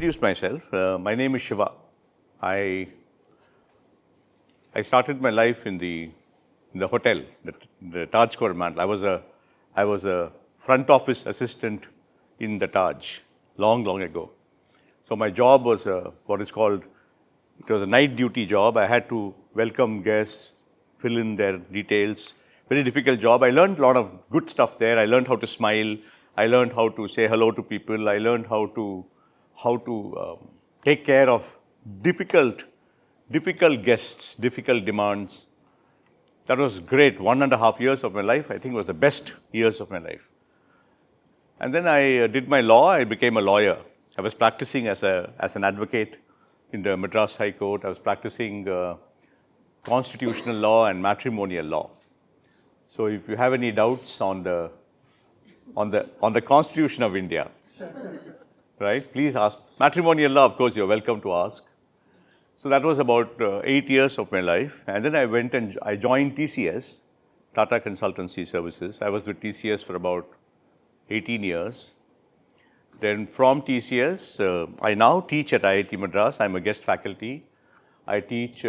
introduce myself. My name is Shiva. I started my life in the hotel, the Taj Coromandel. I was a front office assistant in the Taj long ago. So my job was what is called, it was a night duty job. I had to welcome guests, fill in their details. Very difficult job. I learned a lot of good stuff there. I learned how to smile. I learned how to say hello to people. I learned how to take care of difficult guests, difficult demands. That was great. 1.5 years of my life, I think, was the best years of my life. And then I did my law. I became a lawyer. I was practicing as an advocate in the Madras High Court. I was practicing constitutional law and matrimonial law. So if you have any doubts on the Constitution of India, right, please ask. Matrimonial law, of course, you're welcome to ask. So that was about 8 years of my life. And then I went and I joined TCS, Tata Consultancy Services. I was with TCS for about 18 years. Then from TCS, I now teach at IIT Madras. I'm a guest faculty. I teach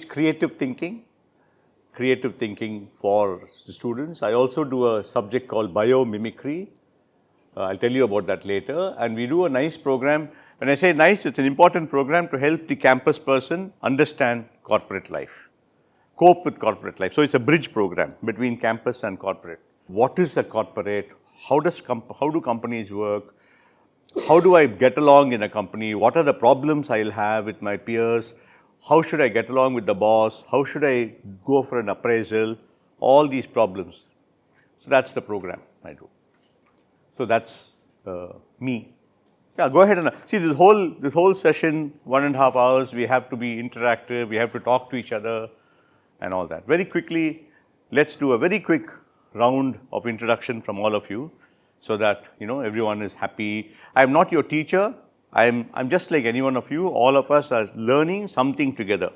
creative thinking for the students. I also do a subject called biomimicry. I'll tell you about that later. And we do a nice program. When I say nice, it's an important program to help the campus person understand corporate life, cope with corporate life. So it's a bridge program between campus and corporate. What is a corporate? How do companies work? How do I get along in a company? What are the problems I'll have with my peers? How should I get along with the boss? How should I go for an appraisal? All these problems. So that's the program I do. So that's me. Yeah, go ahead and see this whole session, 1.5 hours. We have to be interactive. We have to talk to each other, and all that. Very quickly, let's do a very quick round of introduction from all of you, so that everyone is happy. I am not your teacher. I'm just like any one of you. All of us are learning something together.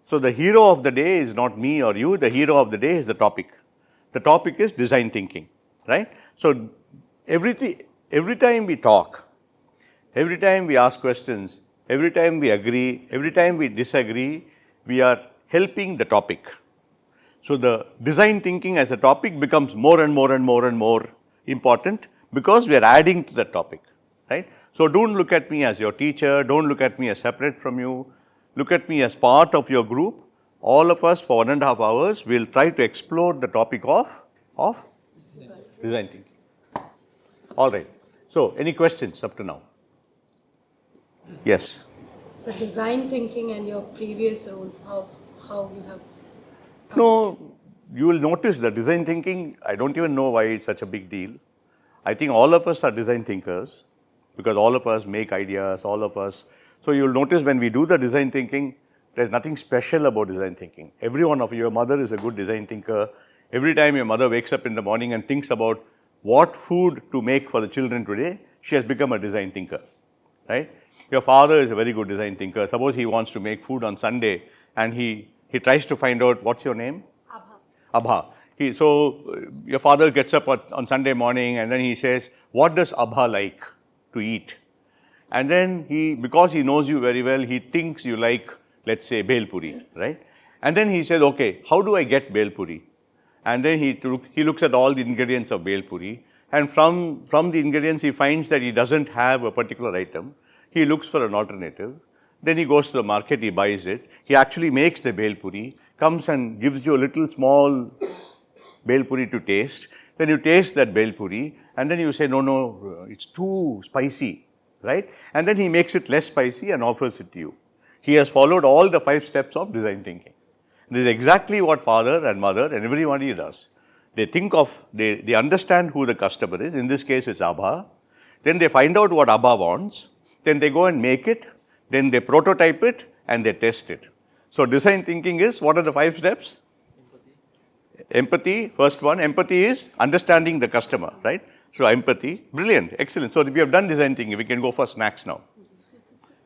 So the hero of the day is not me or you. The hero of the day is the topic. The topic is design thinking, right? So every time we talk, every time we ask questions, every time we agree, every time we disagree, we are helping the topic. So the design thinking as a topic becomes more and more important because we are adding to the topic, right? So don't look at me as your teacher. Don't look at me as separate from you. Look at me as part of your group. All of us for 1.5 hours will try to explore the topic of design thinking. All right. So any questions up to now? Yes. So design thinking and your previous roles, how you have? No, you will notice that design thinking, I don't even know why it's such a big deal. I think all of us are design thinkers because all of us make ideas, all of us. So you'll notice when we do the design thinking, there's nothing special about design thinking. Every one of you, your mother is a good design thinker. Every time your mother wakes up in the morning and thinks about what food to make for the children today, she has become a design thinker, right? Your father is a very good design thinker. Suppose he wants to make food on Sunday and he tries to find out, what's your name? Abha. So your father gets up on Sunday morning and then he says, what does Abha like to eat? And then because he knows you very well, he thinks you like, let's say, bhel puri, right? And then he says, okay, how do I get bhel puri? And then he looks at all the ingredients of bhel puri, and from the ingredients he finds that he doesn't have a particular item. He looks for an alternative. Then he goes to the market, he buys it. He actually makes the bhel puri, comes and gives you a little small bhel puri to taste. Then you taste that bhel puri and then you say, no, it's too spicy, right? And then he makes it less spicy and offers it to you. He has followed all the 5 steps of design thinking. This is exactly what father and mother and everybody does. They understand who the customer is. In this case, it's Abha. Then they find out what Abha wants. Then they go and make it. Then they prototype it and they test it. So design thinking is, what are the 5 steps? Empathy, first one. Empathy is understanding the customer, right? So empathy, brilliant, excellent. So if we have done design thinking, we can go for snacks now.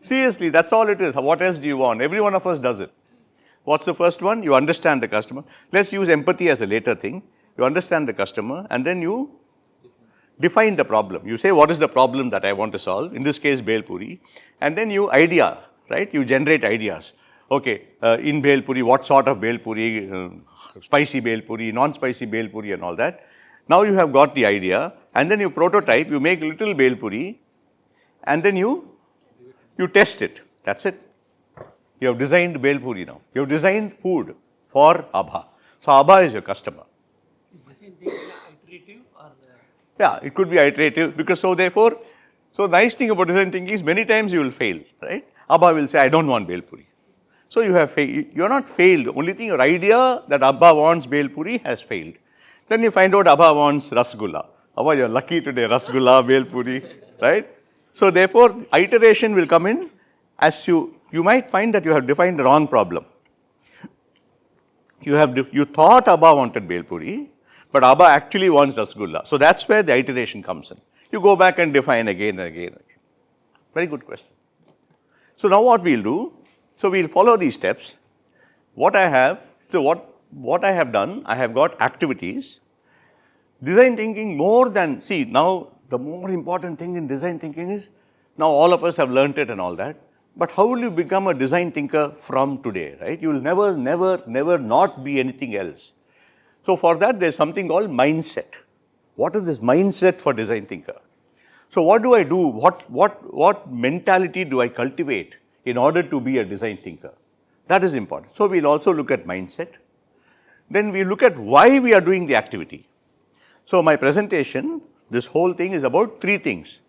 Seriously, that's all it is. What else do you want? Every one of us does it. What's the first one? You understand the customer. Let's use empathy as a later thing. You understand the customer and then you define the problem. You say, what is the problem that I want to solve? In this case, Bhel Puri. And then you idea, right? You generate ideas. Okay, in Bhel Puri, what sort of Bhel Puri, spicy Bhel Puri, non-spicy Bhel Puri and all that. Now you have got the idea and then you prototype, you make little Bhel Puri and then you test it. That's it. You have designed Bhel Puri now. You have designed food for Abha. So Abha is your customer. Is design thinking iterative or? Yeah, it could be iterative because so therefore, so nice thing about design thinking is many times you will fail, right? Abha will say, I don't want Bhel Puri. So you have failed. You are not failed. The only thing, your idea that Abha wants Bhel Puri has failed. Then you find out Abha wants Rasgulla. Abha, you are lucky today, Rasgulla, Bhel Puri, right? So therefore, iteration will come in as you might find that you have defined the wrong problem. You thought Abha wanted Bhel Puri, but Abha actually wants Rasgulla. So that's where the iteration comes in. You go back and define again and again and again. Very good question. So now what we'll do, so we'll follow these steps. What I have done, I have got activities. Design thinking more than, see now the more important thing in design thinking is, now all of us have learnt it and all that, but how will you become a design thinker from today, right? You will never not be anything else. So for that there is something called mindset. What is this mindset for design thinker? So what do I do? What mentality do I cultivate in order to be a design thinker? That is important. So we'll also look at mindset. Then we look at why we are doing the activity. So my presentation, this whole thing is about three things.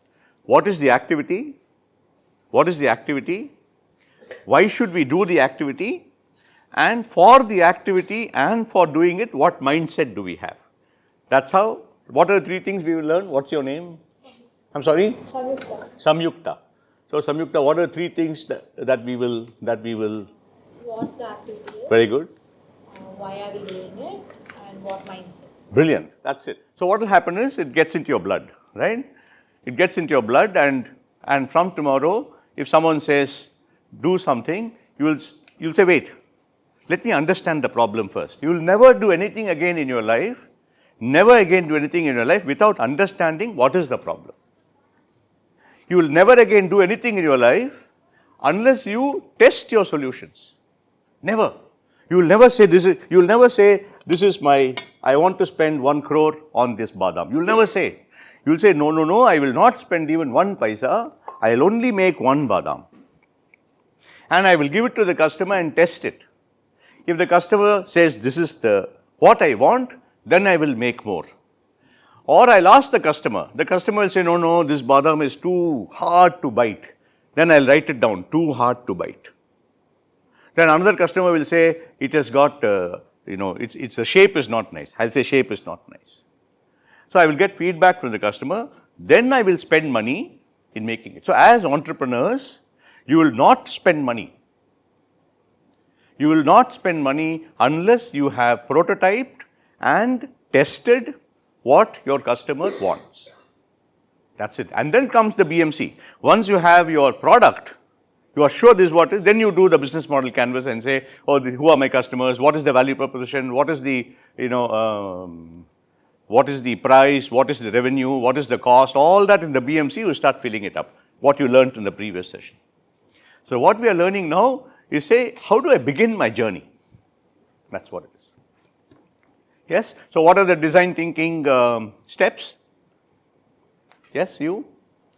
What is the activity? What is the activity? Why should we do the activity? And for the activity and for doing it, what mindset do we have? That's how, what are the three things we will learn? What's your name? I'm sorry? Samyukta. Samyukta. So Samyukta, what are the three things that we will? What the activity is, Very good. why are we doing it, and what mindset. Brilliant. That's it. So what will happen is it gets into your blood, right? It gets into your blood and from tomorrow, if someone says, do something, you'll say, wait, let me understand the problem first. You will never do anything again in your life, never again do anything in your life without understanding what is the problem. You will never again do anything in your life unless you test your solutions. Never. You will never say this is my, I want to spend 1 crore on this badam. You will never say. You will say, no, I will not spend even 1 paisa. I will only make 1 badam. And I will give it to the customer and test it. If the customer says this is what I want, then I will make more. Or I'll ask the customer will say, no, this badam is too hard to bite. Then I'll write it down, too hard to bite. Then another customer will say, it has got, the shape is not nice. I'll say shape is not nice. So I will get feedback from the customer, then I will spend money in making it. So as entrepreneurs, you will not spend money. You will not spend money unless you have prototyped and tested what your customer wants. That's it. And then comes the BMC. Once you have your product, you are sure this is what is, then you do the business model canvas and say, oh, who are my customers? What is the value proposition? What is the, what is the price? What is the revenue? What is the cost? All that in the BMC, you start filling it up, what you learned in the previous session. So what we are learning now is say, how do I begin my journey? That's what it is. Yes? So what are the design thinking steps? Yes, you?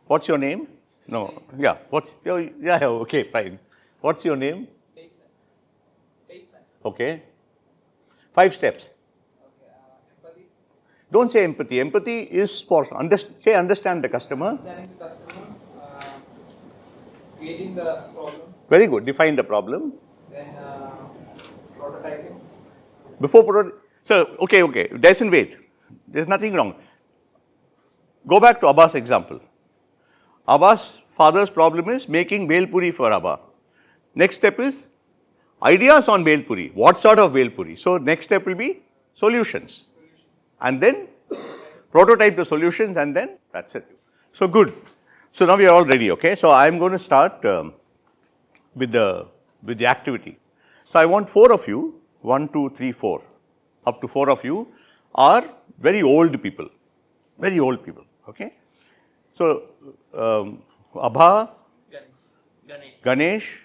What's your name? No, yeah, okay, fine. What's your name? Jason. Okay. 5 steps. Okay, empathy. Don't say empathy. Empathy is for, say understand the customer. Understanding the customer, creating the problem, Very good. Define the problem. then prototyping. So, okay, Dyson, wait. There's nothing wrong. Go back to Abba's example. Abba's father's problem is making Bhel Puri for Abba. Next step is ideas on Bhel Puri. What sort of Bhel Puri? So, next step will be solutions. And then prototype the solutions and then that's it. So, good. So, now we are all ready, okay. So, I am going to start with the activity. So, I want 4 of you, 1, 2, 3, 4, up to 4 of you are very old people, Okay. So, Abha, Ganesh,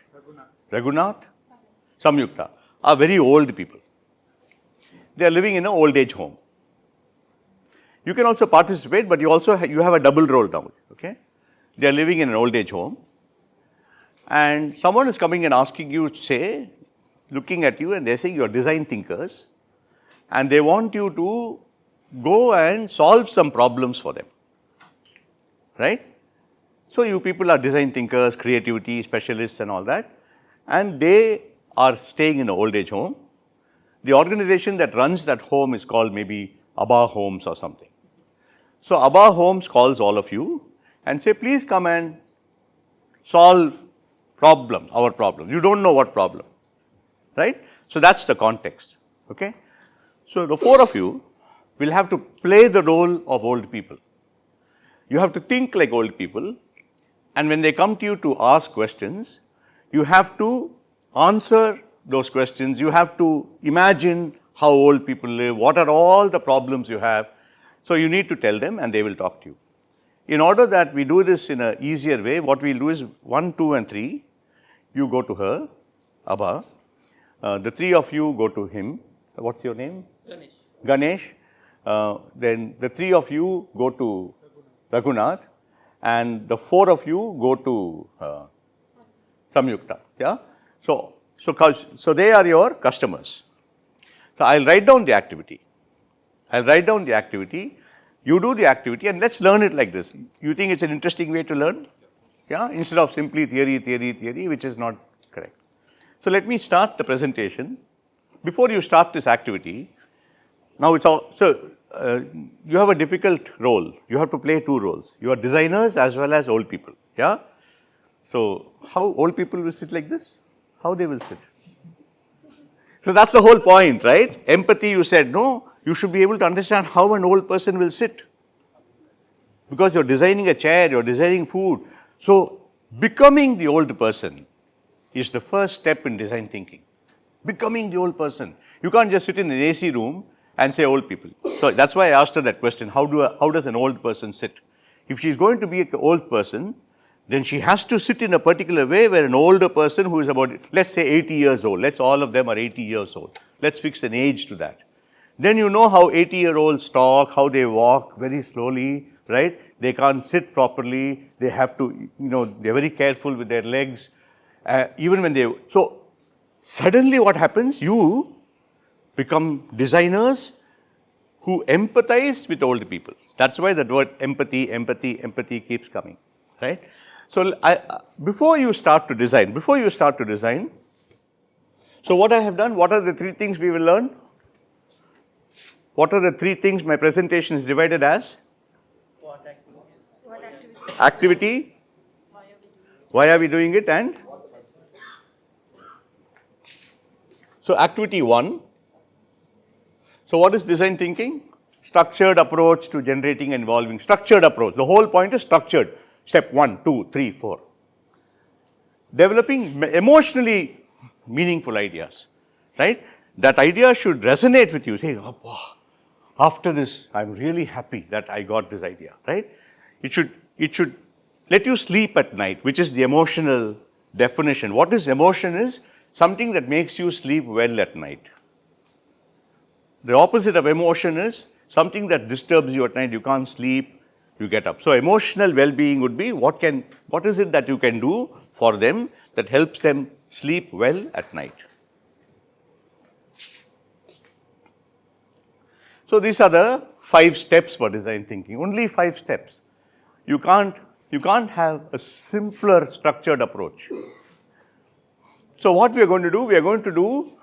Raghunath, Samyukta are very old people. They are living in an old age home. You can also participate, but you have a double role now. Okay, they are living in an old age home, and someone is coming and asking you, say, looking at you, and they are saying you are design thinkers, and they want you to go and solve some problems for them, right? So you people are design thinkers, creativity specialists, and all that, and they are staying in an old age home. The organization that runs that home is called maybe Abha Homes or something. So Abha Homes calls all of you and say, please come and solve our problem. You don't know what problem, right? So that's the context, okay? So the four of you will have to play the role of old people. You have to think like old people, and when they come to you to ask questions, you have to answer those questions. You have to imagine how old people live, what are all the problems you have. So you need to tell them and they will talk to you. In order that we do this in an easier way, what we'll do is 1, 2 and 3, you go to her, Abha. The three of you go to him. What's your name? Ganesh. Then the three of you go to Raghunath, and the four of you go to Samyukta. Yeah. So they are your customers. So I'll write down the activity. You do the activity, and let's learn it like this. You think it's an interesting way to learn? Yeah. Instead of simply theory, which is not correct. So let me start the presentation. Before you start this activity, now it's all, so you have a difficult role. You have to play two roles. You are designers as well as old people. Yeah. So how old people will sit like this? How they will sit? So that's the whole point, right? Empathy, you said, no, you should be able to understand how an old person will sit. Because you're designing a chair, you're designing food. So becoming the old person is the first step in design thinking. Becoming the old person. You can't just sit in an AC room and say old people. So that's why I asked her that question, how does an old person sit? If she's going to be an old person, then she has to sit in a particular way where an older person who is about, let's say 80 years old, all of them are 80 years old. Let's fix an age to that. Then you know how 80-year-olds talk, how they walk very slowly, right? They can't sit properly. They have to, they're very careful with their legs. Even when so suddenly what happens? You become designers who empathize with old people. That's why the word empathy keeps coming, right? So before you start to design, so what I have done, what are the three things we will learn? What are the three things my presentation is divided as? What activities? Activity. Why are we doing it? And? So activity 1. So what is design thinking? Structured approach to generating and evolving. Structured approach. The whole point is structured. Step 1, 2, 3, 4. Developing emotionally meaningful ideas, right? That idea should resonate with you. Say, oh, wow, after this, I'm really happy that I got this idea, right? It should let you sleep at night, which is the emotional definition. What is emotion is something that makes you sleep well at night. The opposite of emotion is something that disturbs you at night. You can't sleep. You get up. So emotional well-being would be what is it that you can do for them that helps them sleep well at night. So these are the 5 steps for design thinking. Only 5 steps. You can't have a simpler structured approach. So what we are going to do, we are going to do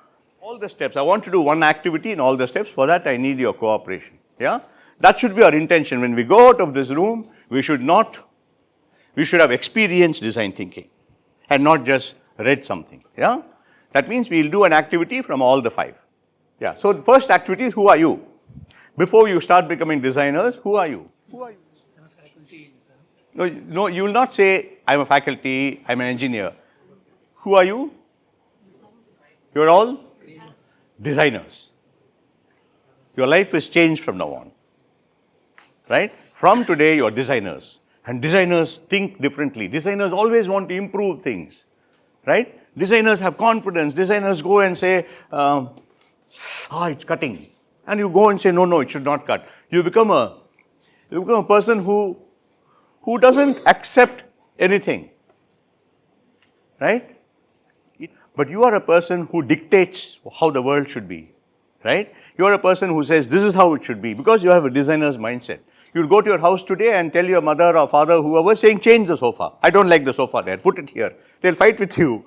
all the steps. I want to do one activity in all the steps. For that, I need your cooperation. Yeah. That should be our intention. When we go out of this room, we should have experienced design thinking and not just read something. Yeah. That means we'll do an activity from all the 5. Yeah. So the first activity is, who are you? Before you start becoming designers, who are you? Who are you? I'm a faculty. No, you will not say, I'm a faculty, I'm an engineer. Who are you? You're all designers. Your life is changed from now on. right? From today, you are designers. And designers think differently. Designers always want to improve things, right? Designers have confidence. Designers go and say, it's cutting. And you go and say, no, it should not cut. You become a person who doesn't accept anything, right? But you are a person who dictates how the world should be, right? You are a person who says, this is how it should be, because you have a designer's mindset. You'll go to your house today and tell your mother or father, whoever, saying, change the sofa. I don't like the sofa there, put it here. They'll fight with you,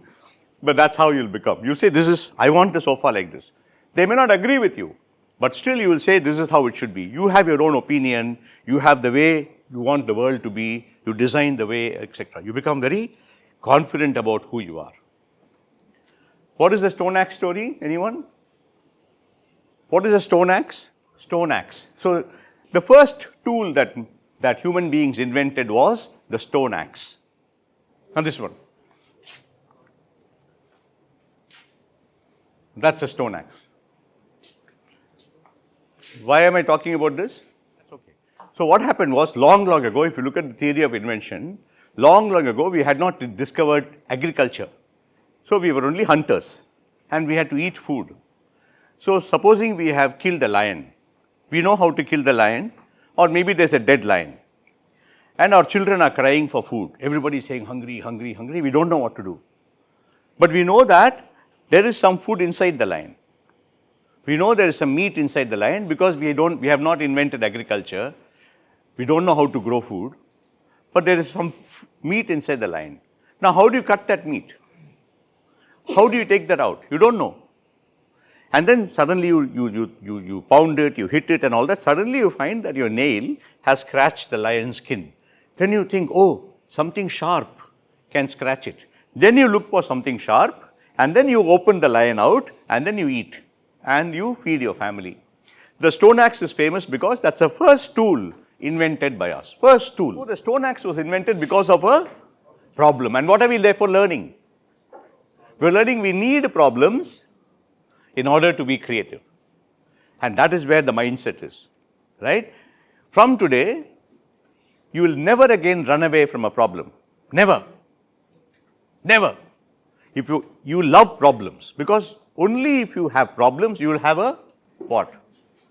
but that's how you'll become. You'll say, I want the sofa like this. They may not agree with you, but still you will say, this is how it should be. You have your own opinion, you have the way you want the world to be, you design the way, etc. You become very confident about who you are. What is the stone axe story? Anyone? What is a stone axe? Stone axe. So, the first tool that human beings invented was the stone axe. Now this one. That's a stone axe. Why am I talking about this? That's okay. So what happened was, long ago, if you look at the theory of invention, long ago we had not discovered agriculture. So we were only hunters and we had to eat food. So supposing we have killed a lion, we know how to kill the lion, or maybe there's a dead lion and our children are crying for food. Everybody is saying hungry, hungry, hungry. We don't know what to do. But we know that there is some food inside the lion. We know there is some meat inside the lion because we have not invented agriculture. We don't know how to grow food, but there is some meat inside the lion. Now, how do you cut that meat? How do you take that out? You don't know. And then suddenly you pound it, you hit it and all that. Suddenly you find that your nail has scratched the lion's skin. Then you think, oh, something sharp can scratch it. Then you look for something sharp and then you open the lion out and then you eat and you feed your family. The stone axe is famous because that's the first tool invented by us. First tool. So the stone axe was invented because of a problem. And what are we therefore learning? We're learning we need problems in order to be creative. And that is where the mindset is, right? From today, you will never again run away from a problem. Never. Never. If you love problems, because only if you have problems, you will have a what?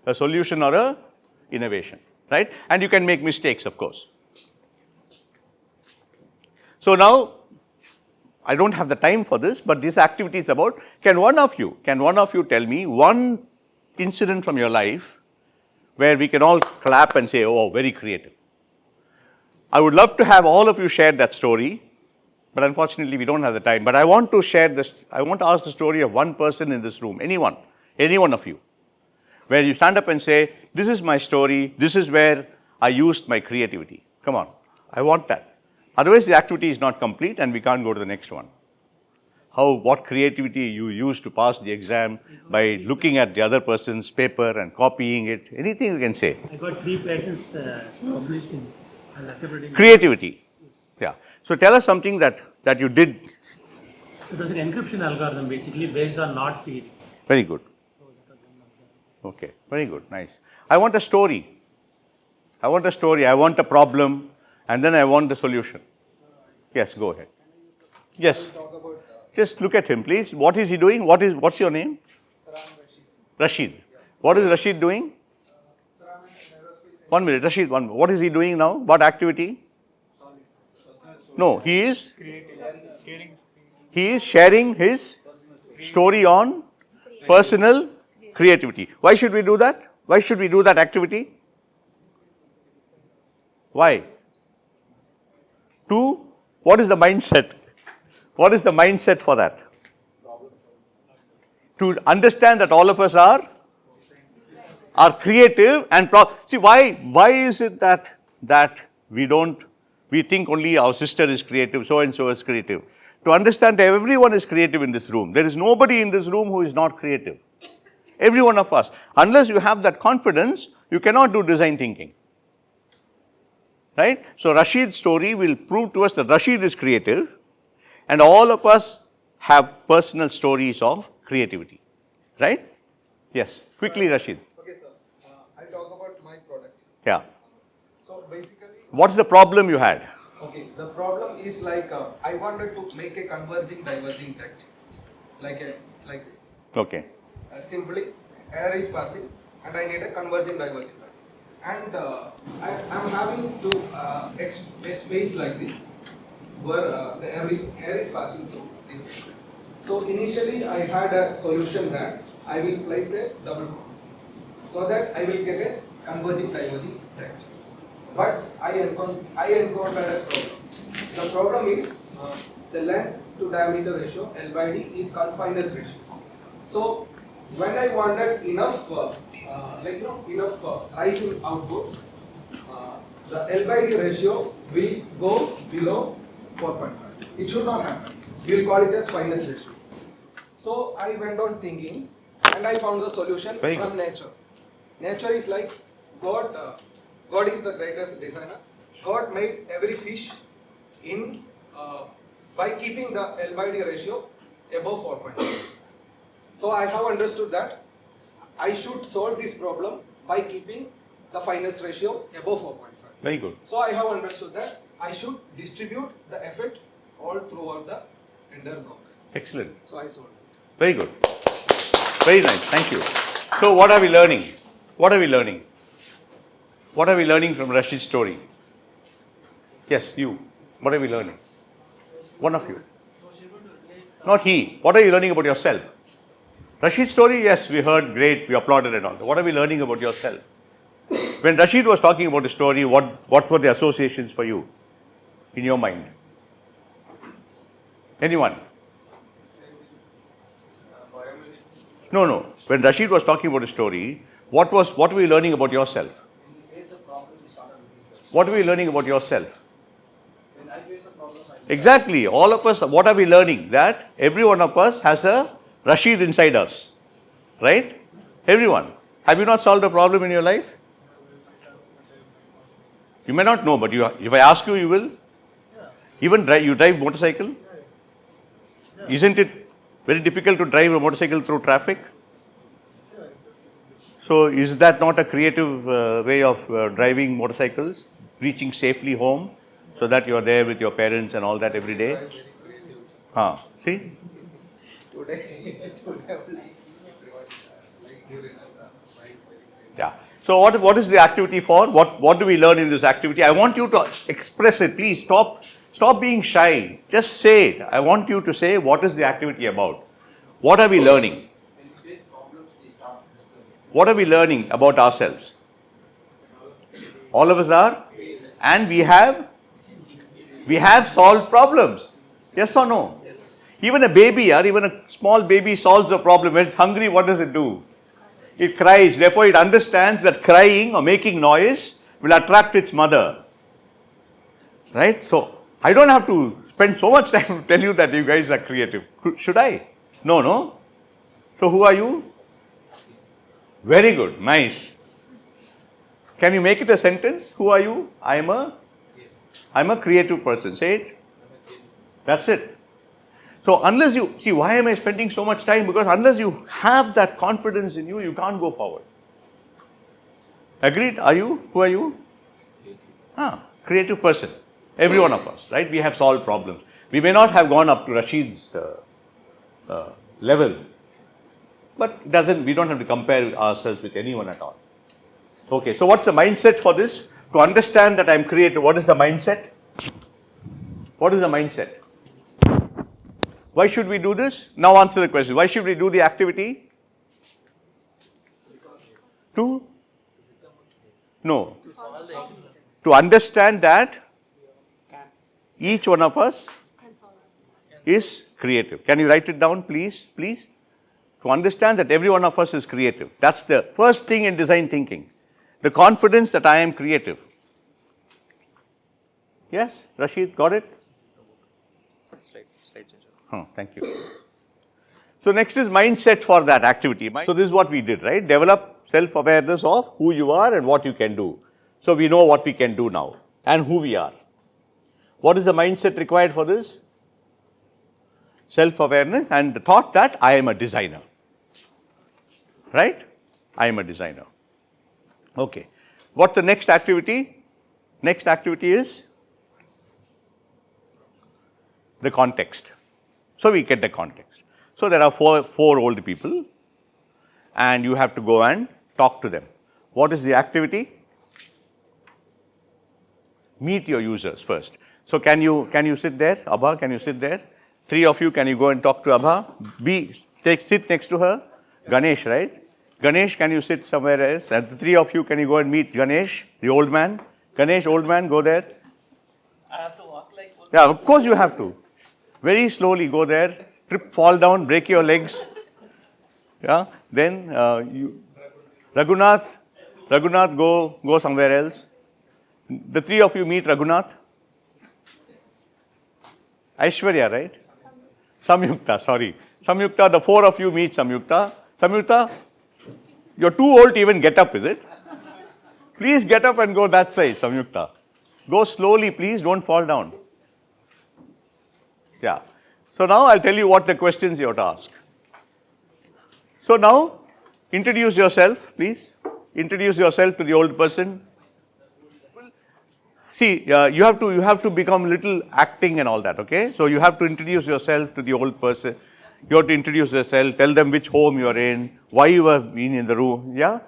A solution or a innovation, right? And you can make mistakes, of course. So now, I don't have the time for this, but this activity is about, can one of you tell me one incident from your life where we can all clap and say, oh, very creative. I would love to have all of you share that story, but unfortunately we don't have the time. But I want to share this, I want to ask the story of one person in this room, any one of you, where you stand up and say, this is my story, this is where I used my creativity. Come on, I want that. Otherwise, the activity is not complete and we can't go to the next one. What creativity you use to pass the exam by looking at the other person's paper and copying it, anything you can say. I got 3 patents published in and accepted in Creativity. Yeah. So tell us something that you did. It was an encryption algorithm basically based on knot theory. Very good. Okay, very good, nice. I want a story. I want a problem, and then I want the solution. Yes, go ahead. Yes. Just look at him, please. What is he doing? What's your name? Rashid. What is Rashid doing? 1 minute, Rashid, what is he doing now? What activity? No, he is sharing his story on personal creativity. Why should we do that? Why should we do that activity? Why? What is the mindset? What is the mindset for that? To understand that all of us are creative and see why is it that we think only our sister is creative, so and so is creative. To understand that everyone is creative in this room. There is nobody in this room who is not creative. Every one of us. Unless you have that confidence, you cannot do design thinking. Right? So Rashid's story will prove to us that Rashid is creative and all of us have personal stories of creativity. Right? Yes. Quickly, Rashid. Okay, sir. I'll talk about my product. Yeah. So basically, What's the problem you had? okay, the problem is like I wanted to make a converging diverging tract, like this. Okay. Simply, air is passing, and I need a converging diverging tract. And I'm having to a space like this, where the air is passing through this. So initially, I had a solution that I will place a double cone, so that I will get a converging diverging tract. But I encountered a problem. The problem is the length to diameter ratio L by D is confineness ratio. So when I wanted enough rise in output, the L by D ratio will go below 4.5. It should not happen. We will call it as fineness ratio. So I went on thinking, and I found the solution Very from good. nature. Nature is like God. God is the greatest designer. God made every fish in by keeping the L by D ratio above 4.5. So I have understood that I should solve this problem by keeping the fineness ratio above 4.5. Very good. So I have understood that I should distribute the effect all throughout the entire block. Excellent. So I solved it. Very good. Very nice. Thank you. So what are we learning? What are we learning? What are we learning from Rashid's story? Yes, you. What are we learning? One of you. Not he. What are you learning about yourself? Rashid's story, yes, we heard, great, we applauded and all. What are we learning about yourself? When Rashid was talking about the story, what were the associations for you in your mind? Anyone? No. When Rashid was talking about the story, what were you learning about yourself? What are we learning about yourself? Exactly. All of us, what are we learning? That every one of us has a Rashid inside us. Right? Everyone. Have you not solved a problem in your life? You may not know, but if I ask you, you will? Even you drive motorcycle? Isn't it very difficult to drive a motorcycle through traffic? So is that not a creative way of driving motorcycles? Reaching safely home so that you are there with your parents and all that every day? See? Today only Yeah. So what is the activity for? What do we learn in this activity? I want you to express it. Please stop being shy. Just say it. I want you to say what is the activity about. What are we learning? What are we learning about ourselves? All of us are, and we have solved problems. Yes or no? Even a baby, or even a small baby solves a problem. When it's hungry, what does it do? It cries. Therefore, it understands that crying or making noise will attract its mother. Right? So, I don't have to spend so much time to tell you that you guys are creative. Should I? No. So, who are you? Very good. Nice. Can you make it a sentence? Who are you? I'm a creative person. Say it. That's it. So unless you see, why am I spending so much time? Because unless you have that confidence in you, you can't go forward. Agreed? Are you? Who are you? Creative person. Every one of us, right? We have solved problems. We may not have gone up to Rashid's level, but we don't have to compare ourselves with anyone at all. Okay, so what's the mindset for this? To understand that I'm creative, what is the mindset? What is the mindset? Why should we do this? Now answer the question. Why should we do the activity? To understand that each one of us is creative. Can you write it down, please? Please. To understand that every one of us is creative. That's the first thing in design thinking. The confidence that I am creative. Yes, Rashid, got it? Thank you. So next is mindset for that activity. So this is what we did, right? Develop self-awareness of who you are and what you can do. So we know what we can do now and who we are. What is the mindset required for this? Self-awareness and the thought that I am a designer. Right? I am a designer. Okay. What's the next activity? Next activity is the context. So we get the context. So there are four old people and you have to go and talk to them. What is the activity? Meet your users first. So can you sit there? Abha, can you sit there? Three of you, can you go and talk to Abha? Sit next to her. Ganesh, right? Ganesh, can you sit somewhere else? And the three of you, can you go and meet Ganesh, the old man? Ganesh, old man, go there. I have to walk like. Yeah, of course you have to. Very slowly go there, trip, fall down, break your legs. Yeah, then Raghunath, go somewhere else. The three of you meet Raghunath. Aishwarya, right? Samyukta, sorry. Samyukta, the four of you meet Samyukta. Samyukta, you're too old to even get up, is it? Please get up and go that side, Samyukta. Go slowly, please, don't fall down. Yeah. So now I'll tell you what the questions you have to ask. So now, introduce yourself, please. Introduce yourself to the old person. See, you have to become little acting and all that, okay? So you have to introduce yourself to the old person. You have to introduce yourself, tell them which home you are in, why you have been in the room, yeah?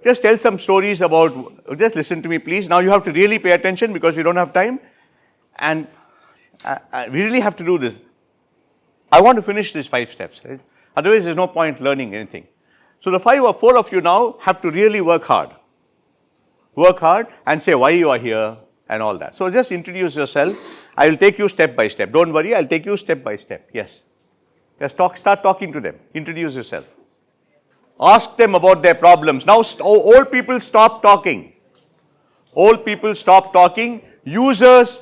Just tell some stories about, just listen to me please. Now you have to really pay attention because we don't have time. And we really have to do this. I want to finish these 5 steps, right? Otherwise there's no point learning anything. So the 5 or 4 of you now have to really work hard. Work hard and say why you are here and all that. So just introduce yourself. I will take you step by step. Don't worry, I'll take you step by step. Yes. Just start talking to them. Introduce yourself. Ask them about their problems. Now old people stop talking. Old people stop talking. Users,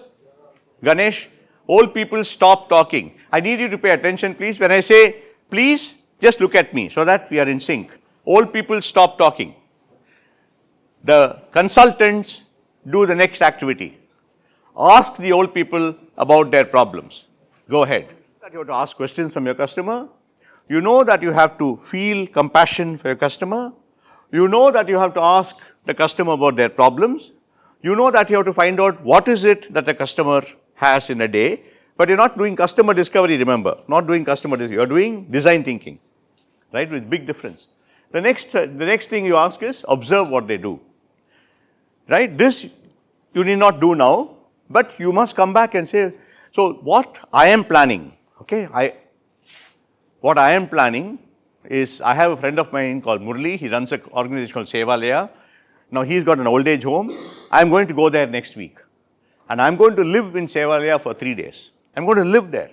Ganesh, old people stop talking. I need you to pay attention please. When I say please, just look at me so that we are in sync. Old people stop talking. The consultants do the next activity. Ask the old people about their problems. Go ahead. You have to ask questions from your customer. You know that you have to feel compassion for your customer. You know that you have to ask the customer about their problems. You know that you have to find out what is it that the customer has in a day. But you're not doing customer discovery, remember. Not doing customer discovery. You're doing design thinking. Right? With big difference. The next thing you ask is observe what they do. Right? This you need not do now, but you must come back and say, so what I am planning, okay, what I am planning is, I have a friend of mine called Murli, he runs an organization called Sevalaya. Now he's got an old age home. I'm going to go there next week. And I'm going to live in Sevalaya for 3 days. I'm going to live there.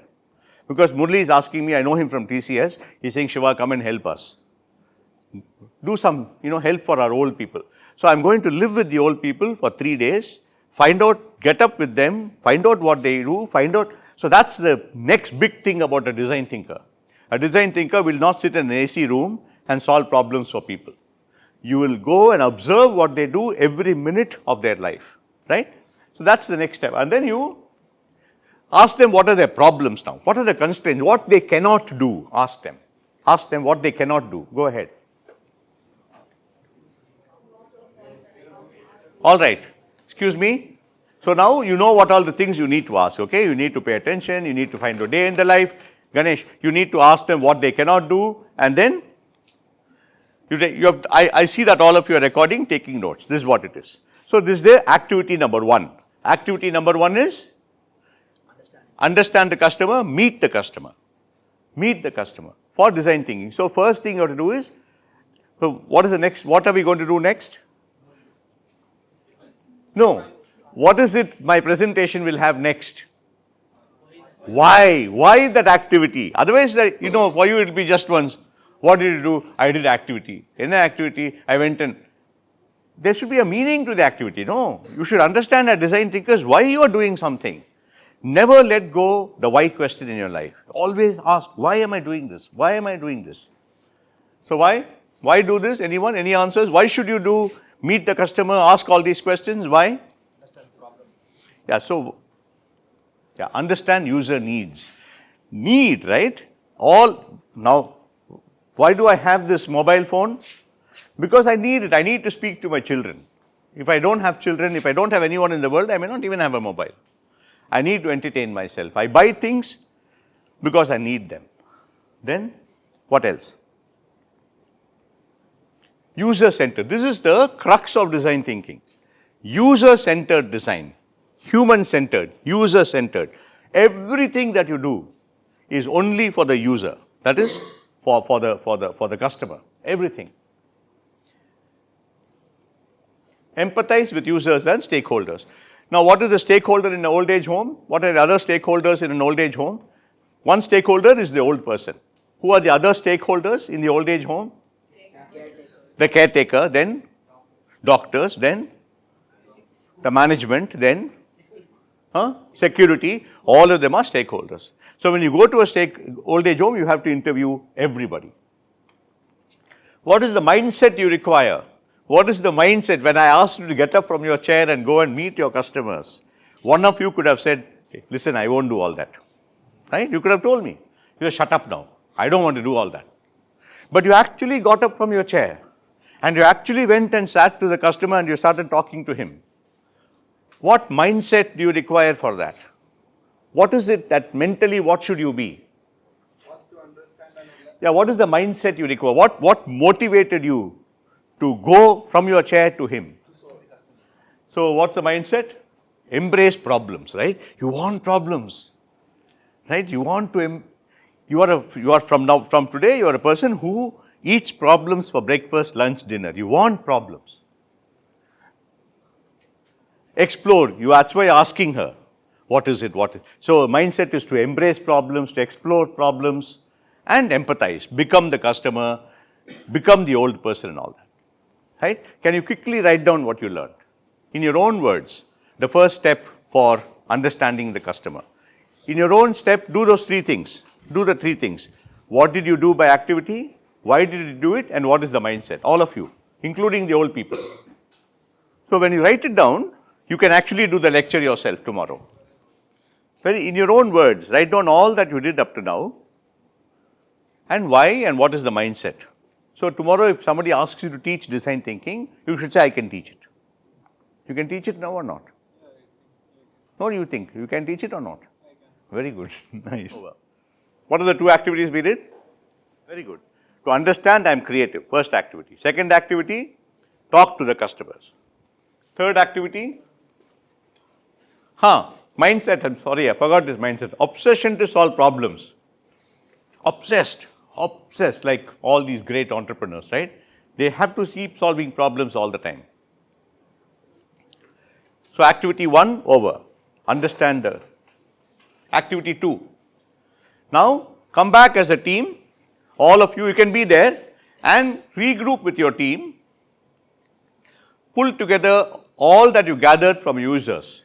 Because Murli is asking me, I know him from TCS, he's saying, Shiva, come and help us. Do some, help for our old people. So I'm going to live with the old people for 3 days, find out, get up with them, find out what they do, find out. So that's the next big thing about a design thinker. A design thinker will not sit in an AC room and solve problems for people. You will go and observe what they do every minute of their life, right? So that's the next step. And then you ask them what are their problems now, what are the constraints, what they cannot do, ask them. Ask them what they cannot do. Go ahead. All right. Excuse me. So now you know what all the things you need to ask, okay? You need to pay attention, you need to find a day in the life. Ganesh, you need to ask them what they cannot do, and then I see that all of you are recording, taking notes. This is what it is. So this is the activity number 1. Activity number 1 is understand the customer, meet the customer. Meet the customer for design thinking. So first thing you have to do is, so what is the next, what are we going to do next? No. What is it my presentation will have next? Why? Why that activity? Otherwise, for you it will be just once. What did you do? I did activity. In an activity, I went and, there should be a meaning to the activity. No, you should understand as design thinkers why you are doing something. Never let go the why question in your life. Always ask, why am I doing this? Why am I doing this? So why? Why do this? Anyone? Any answers? Why should you do, meet the customer, ask all these questions? Why? Understand the problem. Yeah, so, understand user needs. Need, right? Now, why do I have this mobile phone? Because I need it. I need to speak to my children. If I don't have children, if I don't have anyone in the world, I may not even have a mobile. I need to entertain myself. I buy things because I need them. Then, what else? User-centered. This is the crux of design thinking. User-centered design. Human-centered. User-centered. Everything that you do is only for the user. That is for the customer. Everything. Empathize with users and stakeholders. Now, what is the stakeholder in an old age home? What are the other stakeholders in an old age home? One stakeholder is the old person. Who are the other stakeholders in the old age home? The caretaker, then doctors, then the management, then security. All of them are stakeholders. So, when you go to a old age home, you have to interview everybody. What is the mindset you require? What is the mindset when I asked you to get up from your chair and go and meet your customers? One of you could have said, hey, listen, I won't do all that. Right? You could have told me. You said, shut up now. I don't want to do all that. But you actually got up from your chair and you actually went and sat to the customer and you started talking to him. What mindset do you require for that? What is it that mentally, what should you be? Yeah, what is the mindset you require? What motivated you to go from your chair to him? So, what's the mindset? Embrace problems, right? You want problems, right? You want to, you are from today, you are a person who eats problems for breakfast, lunch, dinner. You want problems. Explore, that's why you're asking her, what is it, So, mindset is to embrace problems, to explore problems and empathize, become the customer, become the old person and all that. Right? Can you quickly write down what you learned? In your own words, the first step for understanding the customer. In your own step, do those three things. Do the three things. What did you do by activity? Why did you do it? And what is the mindset? All of you, including the old people. So, when you write it down, you can actually do the lecture yourself tomorrow. In your own words, write down all that you did up to now and why and what is the mindset. So, tomorrow if somebody asks you to teach design thinking, you should say, I can teach it. You can teach it now or not? What do you think? You can teach it or not? Very good. Nice. What are the two activities we did? Very good. To understand, I am creative. First activity. Second activity, talk to the customers. Third activity, mindset. I'm sorry, I forgot this mindset. Obsession to solve problems. Obsessed, like all these great entrepreneurs, right? They have to keep solving problems all the time. So, activity 1 over. Understand the activity 2. Now, come back as a team. All of you can be there and regroup with your team. Pull together all that you gathered from users.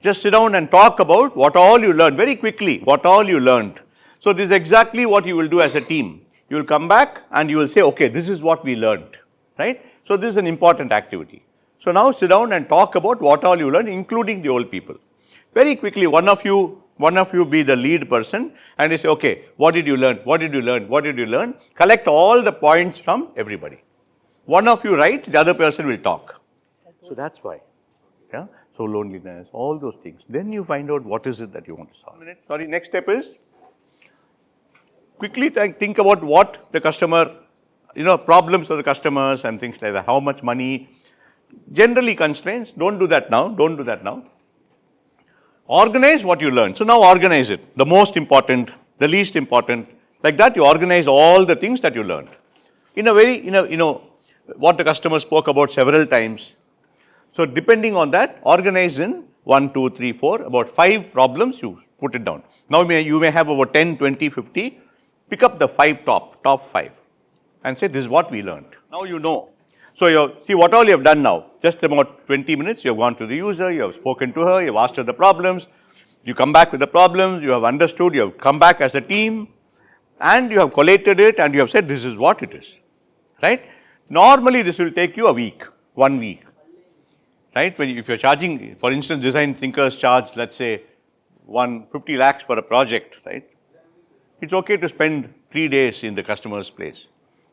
Just sit down and talk about what all you learned very quickly, what all you learned. So, this is exactly what you will do as a team. You will come back and you will say, okay, this is what we learned, right? So, this is an important activity. So, now sit down and talk about what all you learned, including the old people. Very quickly, one of you be the lead person and you say, okay, what did you learn? What did you learn? What did you learn? Collect all the points from everybody. One of you write, the other person will talk. So, that's why. Yeah? So, loneliness, all those things. Then you find out what is it that you want to solve. Sorry, next step is quickly think about what the customer, problems of the customers and things like that. How much money, generally constraints. Don't do that now. Don't do that now. Organize what you learned. So, now organize it. The most important, the least important. Like that, you organize all the things that you learned. In a very, what the customer spoke about several times. So, depending on that, organize in 1, 2, 3, 4, about 5 problems, you put it down. Now, you may have about 10, 20, 50. Pick up the 5 top 5 and say, this is what we learned. Now, you know. So, see what all you have done now. Just about 20 minutes, you have gone to the user, you have spoken to her, you have asked her the problems. You come back with the problems, you have understood, you have come back as a team and you have collated it and you have said, this is what it is, right? Normally, this will take you a week, 1 week. Right? If you're charging, for instance, design thinkers charge, let's say, 50 lakhs for a project, right? It's okay to spend 3 days in the customer's place.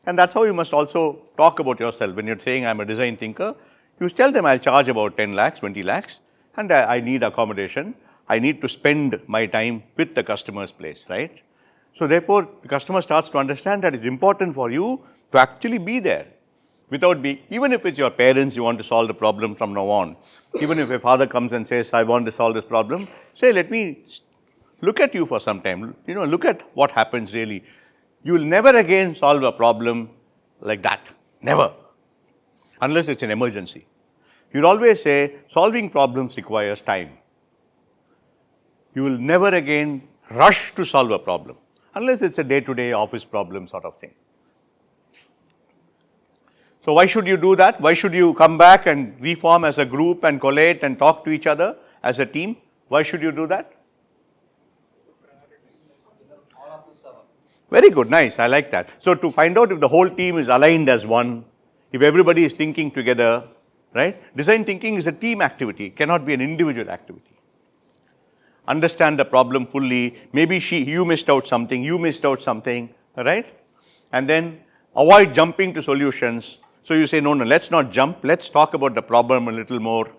And that's how you must also talk about yourself. When you're saying, I'm a design thinker, You tell them I'll charge about 10 lakhs, 20 lakhs and I need accommodation. I need to spend my time with the customer's place, right? So therefore, the customer starts to understand that it's important for you to actually be there without being, even if it's your parents, you want to solve the problem from now on. Even if a father comes and says, I want to solve this problem, say, let me look at you for some time, look at what happens really. You will never again solve a problem like that, never, unless it's an emergency. You'll always say, solving problems requires time. You will never again rush to solve a problem, unless it's a day-to-day office problem sort of thing. So why should you do that? Why should you come back and reform as a group and collate and talk to each other as a team? Why should you do that? Very good, nice, I like that. So to find out if the whole team is aligned as one, if everybody is thinking together, right? Design thinking is a team activity, it cannot be an individual activity. Understand the problem fully, maybe you missed out something, right? And then avoid jumping to solutions. So you say, no, let's not jump, let's talk about the problem a little more.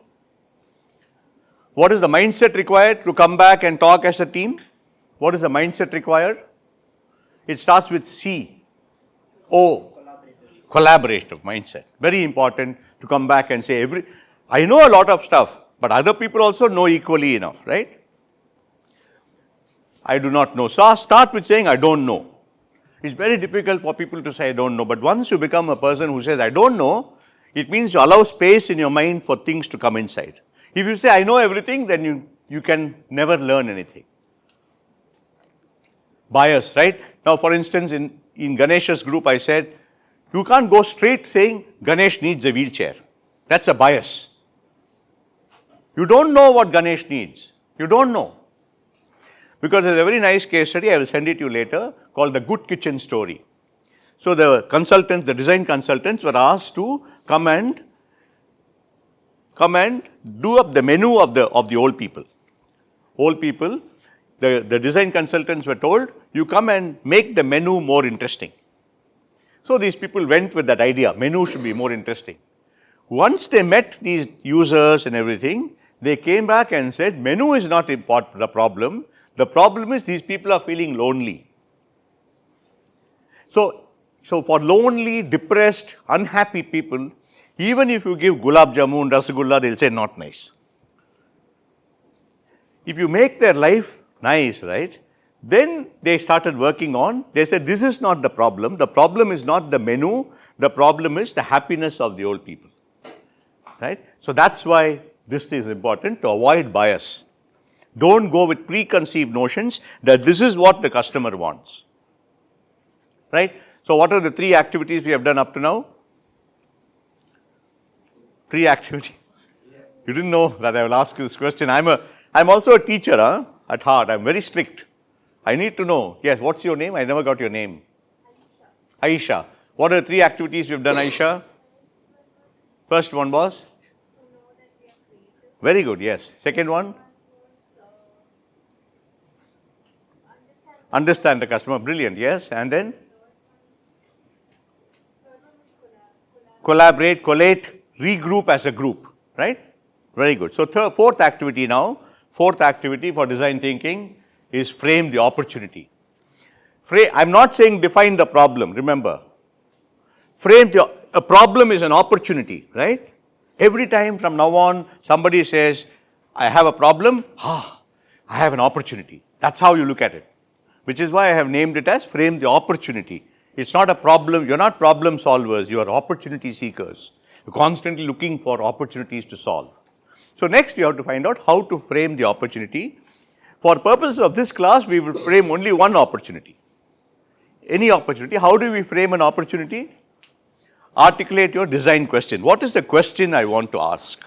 What is the mindset required to come back and talk as a team? What is the mindset required? It starts with C, O, collaborative mindset. Very important to come back and say, I know a lot of stuff, but other people also know equally enough, right? I do not know. So start with saying, I don't know. It's very difficult for people to say, I don't know. But once you become a person who says, I don't know, it means you allow space in your mind for things to come inside. If you say, I know everything, then you can never learn anything. Bias, right? Now, for instance, in Ganesha's group, I said, you can't go straight saying Ganesh needs a wheelchair. That's a bias. You don't know what Ganesh needs. You don't know. Because there's a very nice case study, I will send it to you later, called the Good Kitchen Story. So the consultants, the design consultants were asked to come and do up the menu of the old people. Old people, the design consultants were told, you come and make the menu more interesting. So these people went with that idea, menu should be more interesting. Once they met these users and everything, they came back and said, menu is not the problem. The problem is these people are feeling lonely. So for lonely, depressed, unhappy people, even if you give gulab jamun, rasgulla, they'll say not nice. If you make their life nice, right, then they started working on, they said this is not the problem is not the menu, the problem is the happiness of the old people, right. So that's why this is important, to avoid bias. Don't go with preconceived notions that this is what the customer wants, right. So what are the 3 activities we have done up to now? 3 activities. You didn't know that I will ask you this question. I'm also a teacher at heart. I'm very strict. I need to know. Yes, what's your name? I never got your name. Aisha. What are the 3 activities we've done, Aisha? First one was? Very good, yes. Second one? Understand the customer. Brilliant, yes. And then? Collaborate, collate, regroup as a group, right? Very good. So 4th activity now, 4th activity for design thinking is frame the opportunity. I'm not saying define the problem, remember. A problem is an opportunity, right? Every time from now on somebody says, I have a problem, I have an opportunity. That's how you look at it, which is why I have named it as frame the opportunity. It's not a problem, you're not problem solvers, you are opportunity seekers. You're constantly looking for opportunities to solve. So next you have to find out how to frame the opportunity. For purposes of this class, we will frame only one opportunity. Any opportunity. How do we frame an opportunity? Articulate your design question. What is the question I want to ask?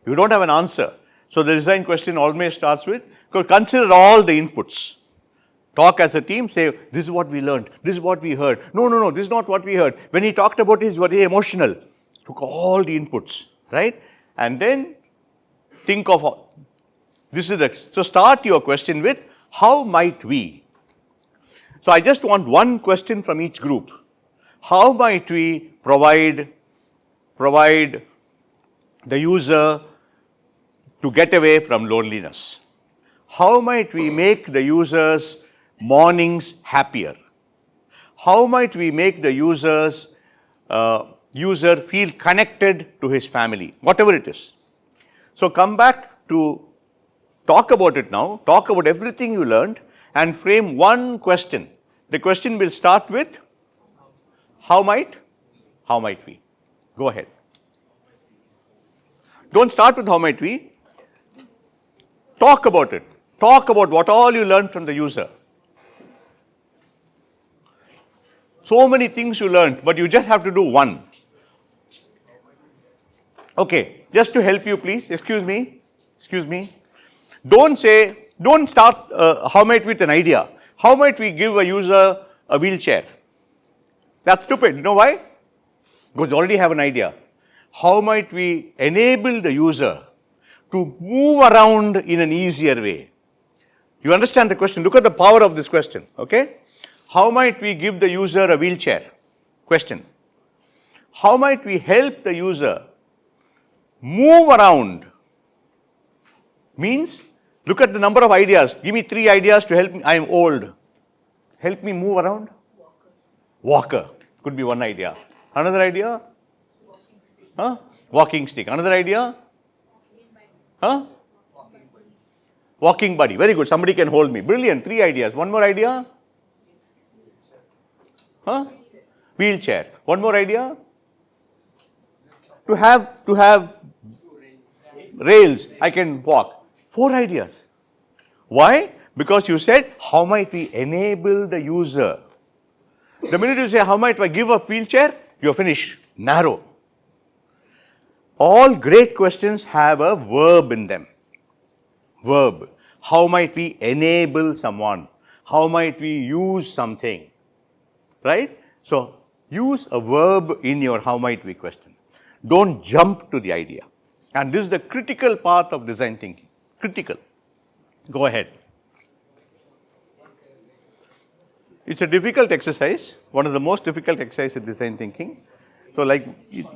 You don't have an answer. So the design question always starts with, consider all the inputs. Talk as a team, say, this is what we learned, this is what we heard. No, this is not what we heard. When he talked about it, he was very emotional. Took all the inputs, right? And then think of, so start your question with, how might we? So I just want one question from each group. How might we provide the user to get away from loneliness? How might we make the user's mornings happier? How might we make the user feel connected to his family, whatever it is? So come back to talk about it now, talk about everything you learned and frame one question. The question will start with, how might we? Go ahead. Don't start with how might we. Talk about it. Talk about what all you learned from the user. So many things you learned, but you just have to do one. Okay, just to help you please, excuse me. Don't start how might with an idea. How might we give a user a wheelchair? That's stupid. You know why? Because you already have an idea. How might we enable the user to move around in an easier way? You understand the question? Look at the power of this question, okay? How might we give the user a wheelchair? Question. How might we help the user move around? Means, look at the number of ideas. Give me 3 ideas to help me. I am old. Help me move around? Walker. Could be one idea. Another idea? Walking stick. Another idea? Walking buddy. Very good. Somebody can hold me. Brilliant. 3 ideas. One more idea? Wheelchair. One more idea? To have rails. I can walk. 4 ideas. Why? Because you said, how might we enable the user? The minute you say, how might I give a wheelchair? You're finished. Narrow. All great questions have a verb in them. Verb. How might we enable someone? How might we use something? Right? So, use a verb in your how might we question. Don't jump to the idea. And this is the critical part of design thinking. Critical. Go ahead. It's a difficult exercise, one of the most difficult exercises in design thinking. So like,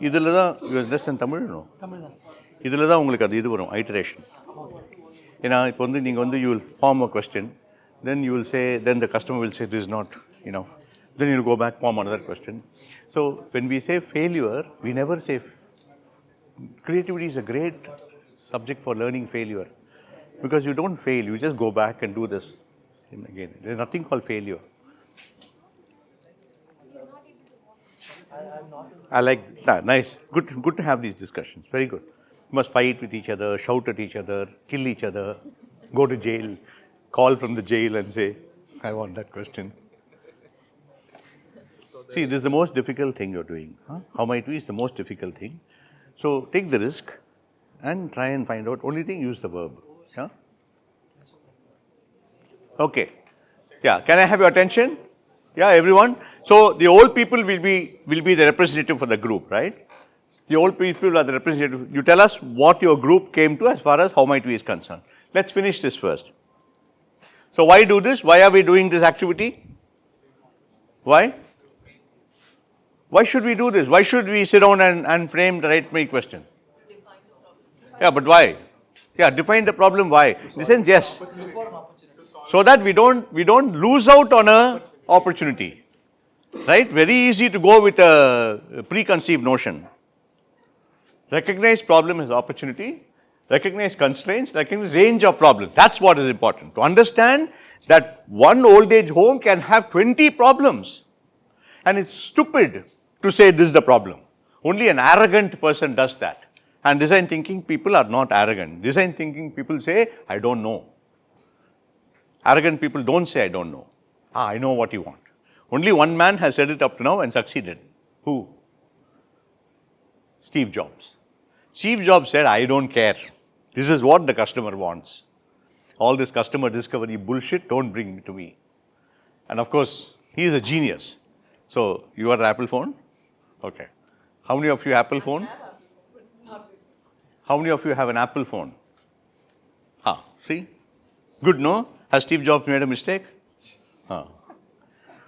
இதில் தான் you understand Tamil? No? இதில் தான் உங்களுக்கு அது இது வரும், iteration. ஏன்னா இப்போ வந்து நீங்கள் வந்து you will form a question, then you will say, then the customer will say this is not enough. Then you will go back, form another question. So when we say failure, we never say, creativity is a great subject for learning failure. Because you don't fail, you just go back and do this again. There is nothing called failure. I like that. Nice. Good to have these discussions. Very good. You must fight with each other, shout at each other, kill each other, go to jail, call from the jail and say, I want that question. See, this is the most difficult thing you're doing. How might we is the most difficult thing. So take the risk and try and find out. Only thing, use the verb. Yeah? Okay. Yeah. Can I have your attention? Yeah, everyone. So the old people will be the representative for the group, right? The old people are the representative. You tell us what your group came to as far as how might we is concerned. Let's finish this first. So why do this? Why are we doing this activity? Why? Why should we do this? Why should we sit down and frame the right me question? Yeah, but why? Yeah, define the problem. Why? In the sense, yes. So that we don't lose out on a opportunity. Right? Very easy to go with a preconceived notion. Recognize problem as opportunity, recognize constraints, recognize range of problems. That's what is important. To understand that one old age home can have 20 problems. And it's stupid to say this is the problem. Only an arrogant person does that. And design thinking people are not arrogant. Design thinking people say, I don't know. Arrogant people don't say, I don't know. I know what you want. Only one man has said it up to now and succeeded. Who? Steve Jobs. Steve Jobs said, I don't care. This is what the customer wants. All this customer discovery bullshit, don't bring it to me. And of course, he is a genius. So, you are the Apple phone? Okay. How many of you Apple phone? How many of you have an Apple phone? See? Good, no? Has Steve Jobs made a mistake?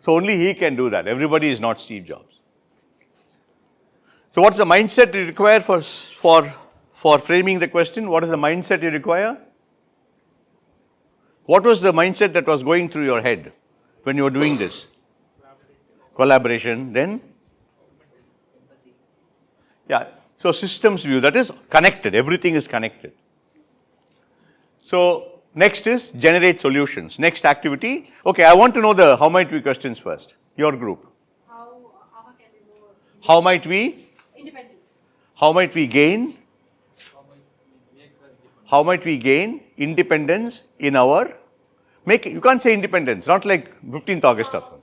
So only he can do that. Everybody is not Steve Jobs. So what's the mindset you require for for framing the question? What is the mindset you require? What was the mindset that was going through your head when you were doing this? Collaboration, then? Yeah, so systems view, that is connected, everything is connected. So, next is generate solutions. Next activity, okay, I want to know the how might we questions first, your group. How can we more How might we? independent? How might we gain? How might we gain independence in our, you can't say independence, not like 15th August or something.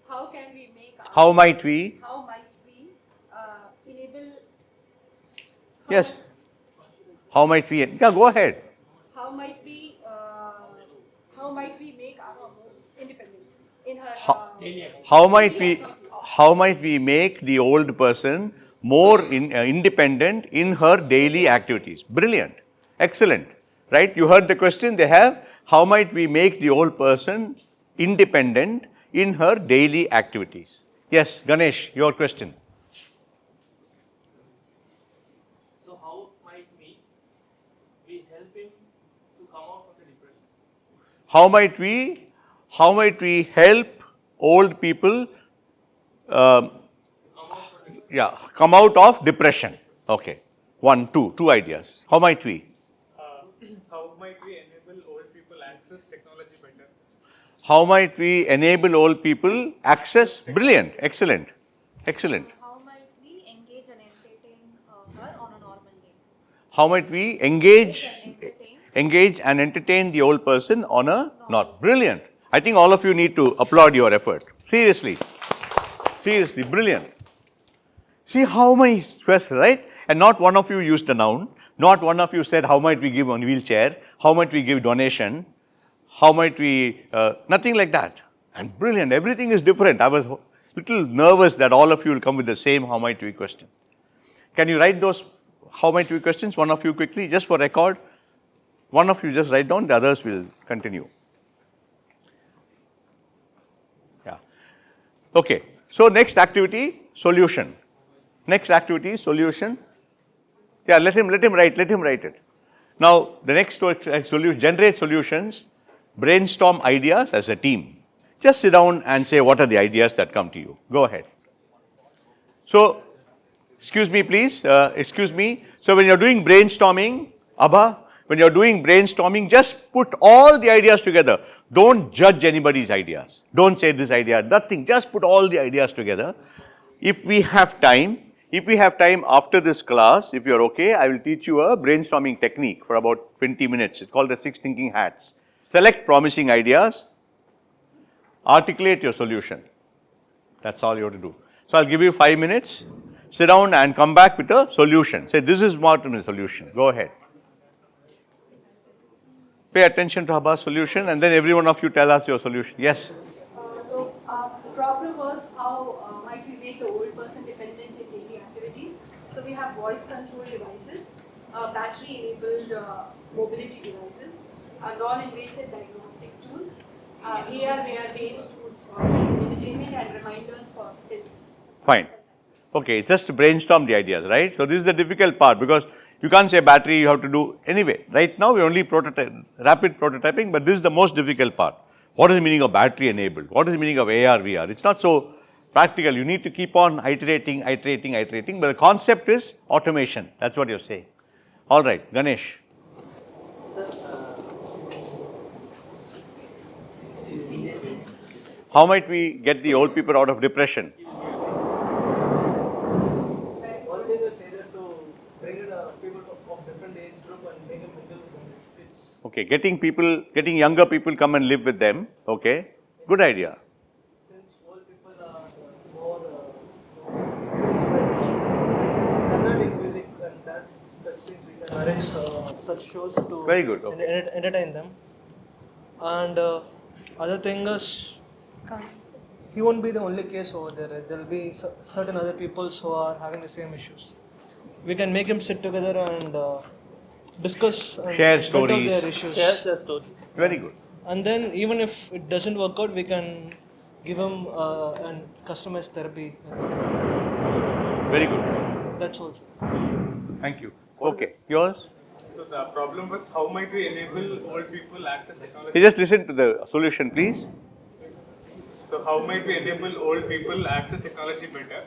How can we make How might we? how might we enable Yes. How might we? Yeah, go ahead. how might we make our more independent in her How might we make the old person more independent in her daily activities? Brilliant. Excellent. Right? You heard the question they have. How might we make the old person independent in her daily activities? Yes, Ganesh, your question. So how might we help him to come out of the depression? How might we help old people come out of depression? Okay. Two ideas. How might we? How might we enable old people access technology better? How might we enable old people access? Brilliant. Excellent. Excellent. How might we engage and entertain her on a normal day? How might we engage and entertain the old person on a not? Brilliant. I think all of you need to applaud your effort. Seriously. Seriously, brilliant. See how many stress, right? And not one of you used a noun. Not one of you said, how might we give a wheelchair? How might we give donation? How might we, nothing like that. And brilliant, everything is different. I was little nervous that all of you will come with the same how might we question. Can you write those how might we questions, one of you quickly, just for record? One of you just write down, the others will continue. Yeah. Okay, so next activity, solution. Next activity, solution. Yeah, let him write it. Now, the next solution, generate solutions, brainstorm ideas as a team. Just sit down and say what are the ideas that come to you. Go ahead. So, excuse me please, excuse me. So, when you're doing brainstorming, when you're doing brainstorming, just put all the ideas together. Don't judge anybody's ideas. Don't say this idea, nothing. Just put all the ideas together. If we have time after this class, if you're okay, I will teach you a brainstorming technique for about 20 minutes. It's called the 6 thinking hats. Select promising ideas, articulate your solution. That's all you have to do. So I'll give you 5 minutes. Sit down and come back with a solution. Say, this is Martin's solution. Go ahead. Pay attention to Habba's solution and then every one of you tell us your solution. Yes? So the problem was how might we make the old person dependent in daily activities. So we have voice control devices, battery enabled mobility devices, non-invasive diagnostic tools, AR/VR based tools for entertainment and reminders for tips. Fine. Okay, just to brainstorm the ideas, right? So this is the difficult part because you can't say battery, you have to do anyway. Right now we only rapid prototyping, but this is the most difficult part. What is the meaning of battery enabled? What is the meaning of AR, VR? It's not so practical. You need to keep on iterating, but the concept is automation. That's what you're saying. All right, Ganesh. Sir, How might we get the old people out of depression? One thing is either to bring in people of different age group and make them mingle with them. It's Okay, getting younger people come and live with them. Okay, good idea. since old people are more they're learning music and dance, such things we can arrange such shows to Very good, okay. entertain them. And other thing is he won't be the only case over there. There'll be certain other peoples who are having the same issues. We can make them sit together and discuss and Share vent out stories. their issues. the story. Very good. And then even if it doesn't work out, we can give them and customized therapy. Very good. That's all. Thank you. Okay, yours? So the problem was how might we enable old people access You technology? just listen to the solution, please. So how might we enable old people access technology better?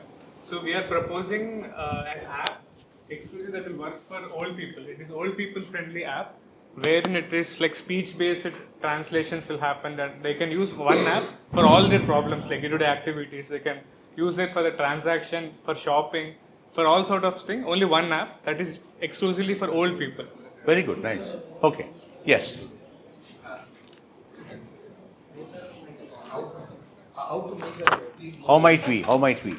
So we are proposing an app exclusive that will work for old people. It is old people friendly app wherein it is like speech based translations will happen and they can use one app for all their problems like day-to-day activities. They can use it for the transaction, for shopping, for all sort of thing. Only one app that is exclusively for old people. Very good, nice. Okay, yes. How might we? How might we?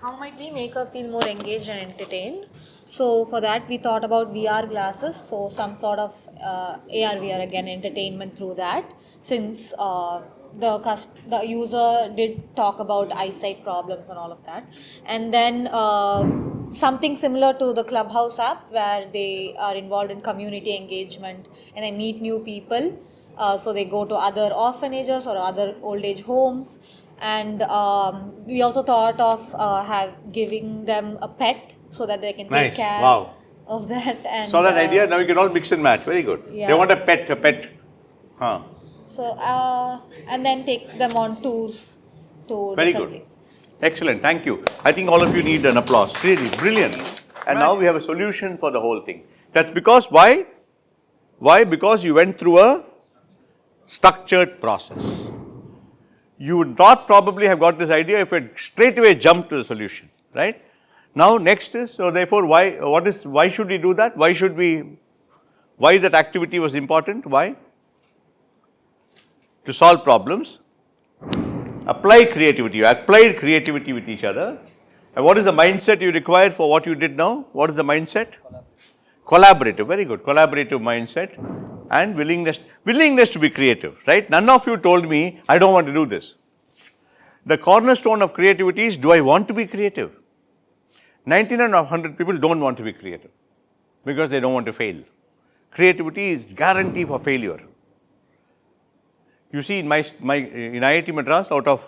How might we make her feel more engaged and entertained? So for that we thought about VR glasses, so some sort of AR VR again entertainment through that, since the user did talk about eyesight problems and all of that, and then something similar to the Clubhouse app where they are involved in community engagement and they meet new people. So they go to other orphanages or other old age homes, and we also thought of giving them a pet so that they can Nice, take care wow. of that. And Saw that idea, now you can all mix and match. Very good. They Yeah. want a pet, a pet. Huh. so and then take them on tours to Very different good. places. Excellent, thank you. I think all of you need an applause. Really, brilliant. And now we have a solution for the whole thing. That's because, why? Why? Because you went through a structured process. You would not probably have got this idea if you had straight away jumped to the solution, right? Now next is, so therefore why should we do that? Why that activity was important? Why? To solve problems. Apply creativity. You applied creativity with each other. And what is the mindset you require for what you did now? What is the mindset? Collaborative. Very good. Collaborative mindset and willingness to be creative, right? None of you told me, I don't want to do this. The cornerstone of creativity is, do I want to be creative? 99 of 100 people don't want to be creative because they don't want to fail. Creativity is guarantee for failure. You see, in IIT Madras, out of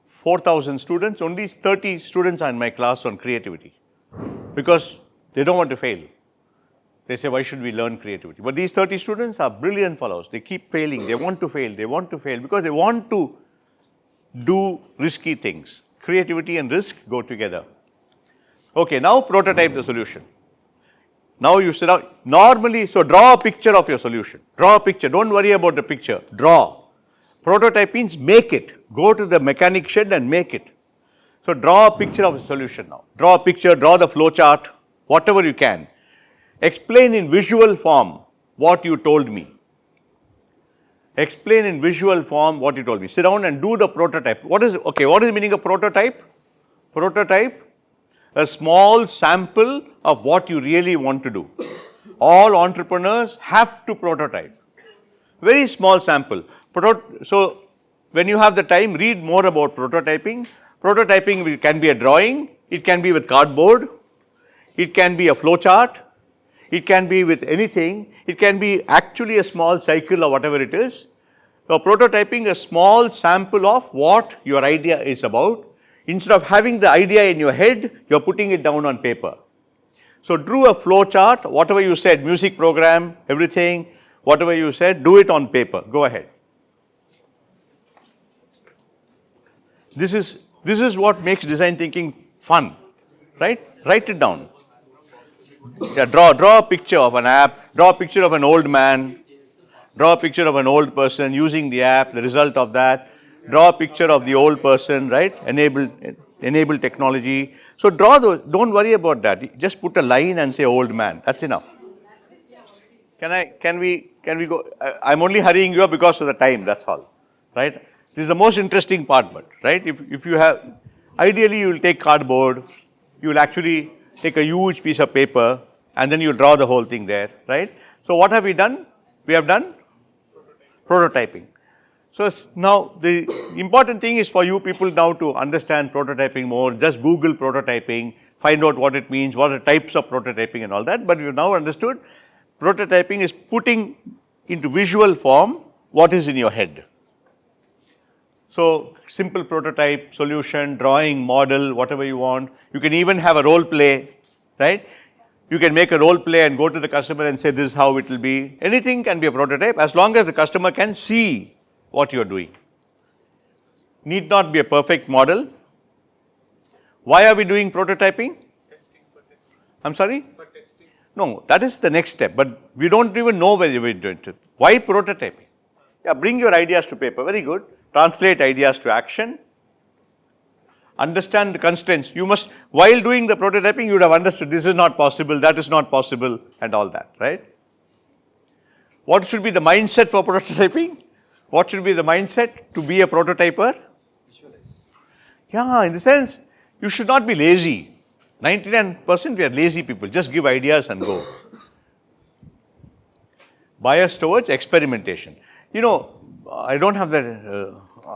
4,000 students, only 30 students are in my class on creativity because they don't want to fail. They say, why should we learn creativity? But these 30 students are brilliant fellows. They keep failing. They want to fail. They want to fail because they want to do risky things. Creativity and risk go together. Okay, now prototype the solution. Now you sit down. Normally, so draw a picture of your solution. Draw a picture. Don't worry about the picture. Draw. Prototype means make it. Go to the mechanic shed and make it. So draw a picture of the solution now. Draw a picture, draw the flow chart, whatever you can. Explain in visual form what you told me. Explain in visual form what you told me. Sit down and do the prototype. What is the meaning of prototype? Prototype, a small sample of what you really want to do. All entrepreneurs have to prototype. Very small sample. So when you have the time, read more about prototyping. Prototyping can be a drawing, it can be with cardboard, it can be a flow chart, it can be with anything, it can be actually a small cycle or whatever it is. So prototyping a small sample of what your idea is about. Instead of having the idea in your head, you are putting it down on paper. So drew a flow chart, whatever you said, music program, everything, whatever you said, do it on paper. Go ahead. This is what makes design thinking fun, right? Write it down. Yeah, draw a picture of an app, draw a picture of an old man, draw a picture of an old person using the app, the result of that, draw a picture of the old person, right? Enable technology. So draw those, don't worry about that. Just put a line and say old man. That's enough. Can we go? I'm only hurrying you up because of the time, that's all. Right? This is the most interesting part, but right? If you have, ideally you will take cardboard, you will actually take a huge piece of paper and then you draw the whole thing there, right? So what have we done? We have done prototyping. So now the important thing is for you people now to understand prototyping more. Just Google prototyping, find out what it means, what are the types of prototyping and all that. But you've now understood prototyping is putting into visual form what is in your head. So simple prototype, solution, drawing, model, whatever you want. You can even have a role play, right? You can make a role play and go to the customer and say this is how it will be. Anything can be a prototype as long as the customer can see what you are doing. Need not be a perfect model. Why are we doing prototyping? I'm sorry? No, that is the next step, but we don't even know where we're doing it. Why prototyping? Yeah, bring your ideas to paper. Very good. Translate ideas to action. Understand the constraints. You must, while doing the prototyping, you would have understood this is not possible, that is not possible, and all that, right? What should be the mindset for prototyping? What should be the mindset to be a prototyper? Visualize. Yeah, in the sense, you should not be lazy. 99% we are lazy people, just give ideas and go. Bias towards experimentation. You know, I don't have that.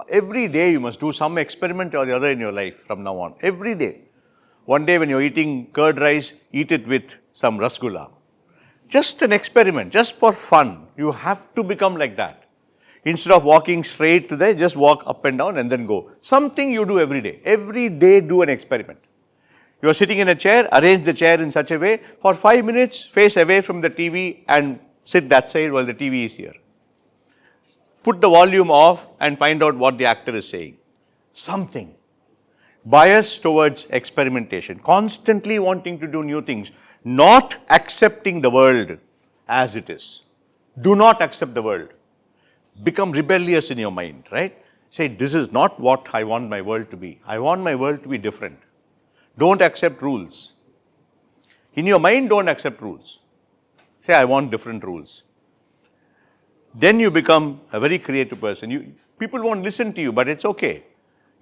Every day you must do some experiment or the other in your life from now on. Every day. One day when you're eating curd rice, eat it with some rasgulla. Just an experiment, just for fun. You have to become like that. Instead of walking straight to there, just walk up and down and then go. Something you do every day. Every day do an experiment. You are sitting in a chair, arrange the chair in such a way, for 5 minutes face away from the TV and sit that side while the TV is here. Put the volume off and find out what the actor is saying. Something. Bias towards experimentation, constantly wanting to do new things, not accepting the world as it is. Do not accept the world. Become rebellious in your mind, right? Say, this is not what I want my world to be. I want my world to be different. Don't accept rules. In your mind, don't accept rules. Say, I want different rules. Then you become a very creative person. People won't listen to you, but it's okay.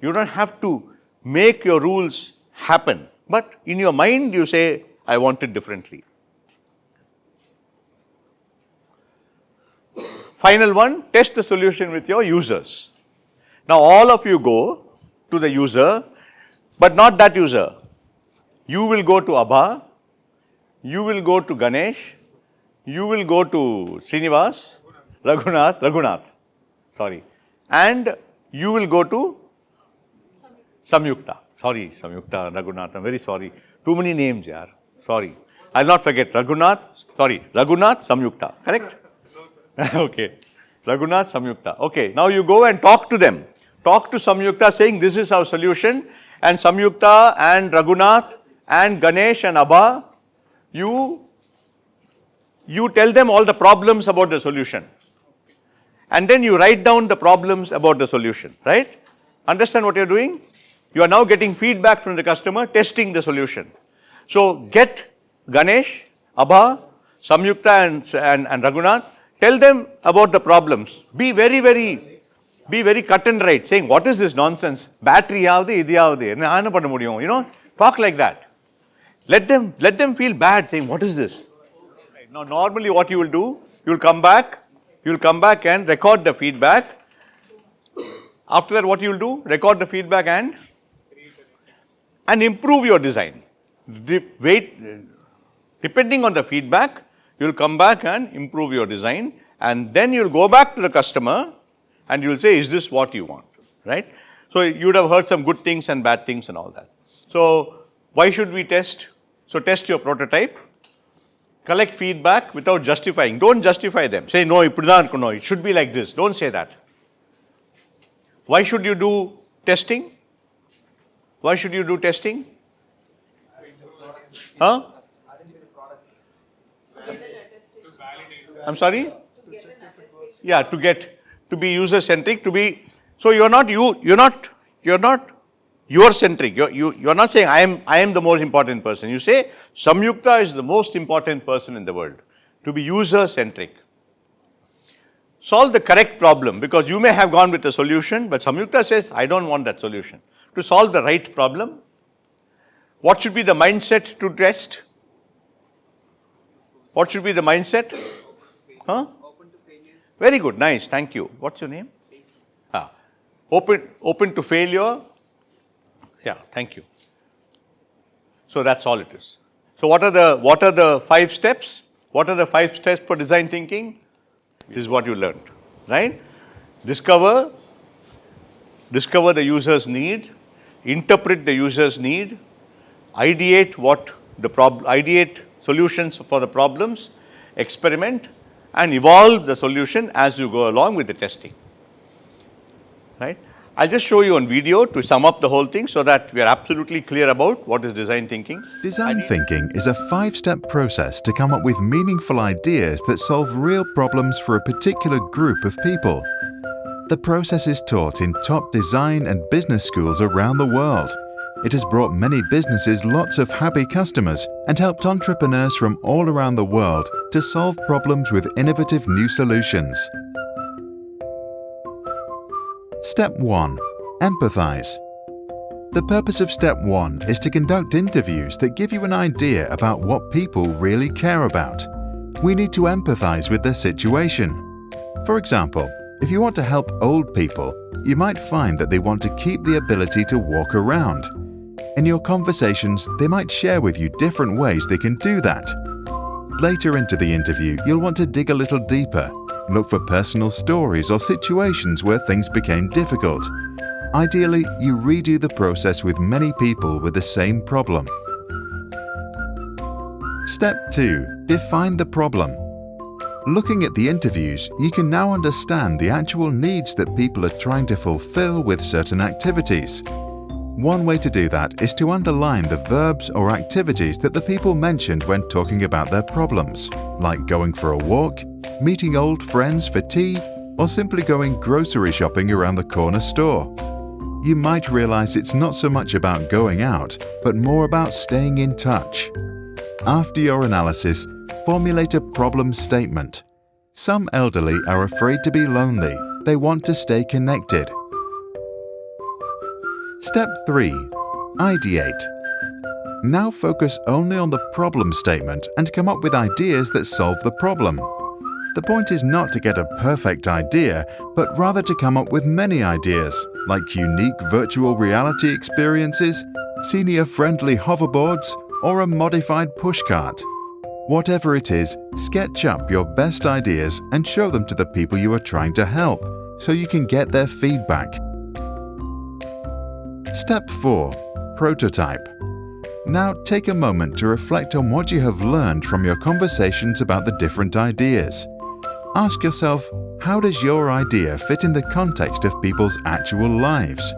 You don't have to make your rules happen. But in your mind, you say, I want it differently. Final one, test the solution with your users. Now, all of you go to the user, but not that user. You will go to Abha, you will go to Ganesh, you will go to Srinivas, Raghunath, sorry, and you will go to Samyukta. Sorry, Samyukta, Raghunath, I'm very sorry. Too many names, yaar. Sorry. I'll not forget. Raghunath, Samyukta. Correct? No, sir. Okay. Raghunath, Samyukta. Okay. Now you go and talk to them. Talk to Samyukta saying this is our solution, and Samyukta and Raghunath and Ganesh and Abha, you tell them all the problems about the solution. And then you write down the problems about the solution, right? Understand what you're doing? You are now getting feedback from the customer, testing the solution. So get Ganesh, Abha, Samyukta and Raghunath, tell them about the problems. Be very cut and right, saying what is this nonsense? Battery yavde, idu yavde, you know, talk like that. Let them feel bad, saying what is this? Now normally what you will do, you will come back and record the feedback. After that what you will do? Record the feedback and improve your design. Depending on the feedback, you will come back and improve your design, and then you will go back to the customer and you will say, is this what you want, right? So you would have heard some good things and bad things and all that. So why should we test? So test your prototype, collect feedback without justifying. Don't justify them. Say, no, it should be like this. Don't say that. Why should you do testing? Why should you do testing? Huh? I'm sorry? Yeah, to be user centric, so you're not your centric. You're not saying I am the most important person. You say Samyukta is the most important person in the world. To be user centric. Solve the correct problem, because you may have gone with a solution, but Samyukta says I don't want that solution. To solve the right problem, what should be the mindset to test? What should be the mindset? Huh? Open to failures. Very good, nice, thank you. What's your name? Open to failure. Yeah, thank you. So that's all it is. So what are the 5 steps? What are the 5 steps for design thinking? This is what you learned, right? Discover the user's need, interpret the user's need, ideate solutions for the problems, experiment, and evolve the solution as you go along with the testing. Right? I'll just show you on video to sum up the whole thing so that we are absolutely clear about what is design thinking. Design thinking is a 5-step process to come up with meaningful ideas that solve real problems for a particular group of people. The process is taught in top design and business schools around the world. It has brought many businesses lots of happy customers and helped entrepreneurs from all around the world to solve problems with innovative new solutions. Step 1. Empathize. The purpose of Step 1 is to conduct interviews that give you an idea about what people really care about. We need to empathize with their situation. For example, if you want to help old people, you might find that they want to keep the ability to walk around. In your conversations, they might share with you different ways they can do that. Later into the interview, you'll want to dig a little deeper, look for personal stories or situations where things became difficult. Ideally, you redo the process with many people with the same problem. Step 2. Define the problem. Looking at the interviews, you can now understand the actual needs that people are trying to fulfill with certain activities. One way to do that is to underline the verbs or activities that the people mentioned when talking about their problems, like going for a walk, meeting old friends for tea, or simply going grocery shopping around the corner store. You might realize it's not so much about going out, but more about staying in touch. After your analysis, formulate a problem statement. Some elderly are afraid to be lonely. They want to stay connected. Step 3. Ideate. Now focus only on the problem statement and come up with ideas that solve the problem. The point is not to get a perfect idea, but rather to come up with many ideas, like unique virtual reality experiences, senior-friendly hoverboards, or a modified pushcart. Whatever it is, sketch up your best ideas and show them to the people you are trying to help, so you can get their feedback. Step 4. Prototype. Now take a moment to reflect on what you have learned from your conversations about the different ideas. Ask yourself, how does your idea fit in the context of people's actual lives?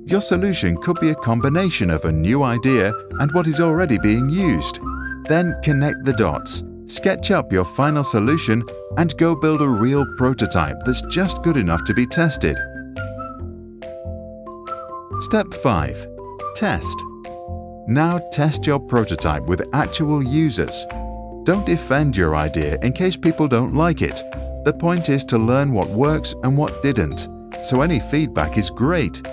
Your solution could be a combination of a new idea and what is already being used. Then connect the dots, sketch up your final solution, and go build a real prototype that's just good enough to be tested. Step 5. Test. Now test your prototype with actual users. Don't defend your idea in case people don't like it. The point is to learn what works and what didn't, so any feedback is great.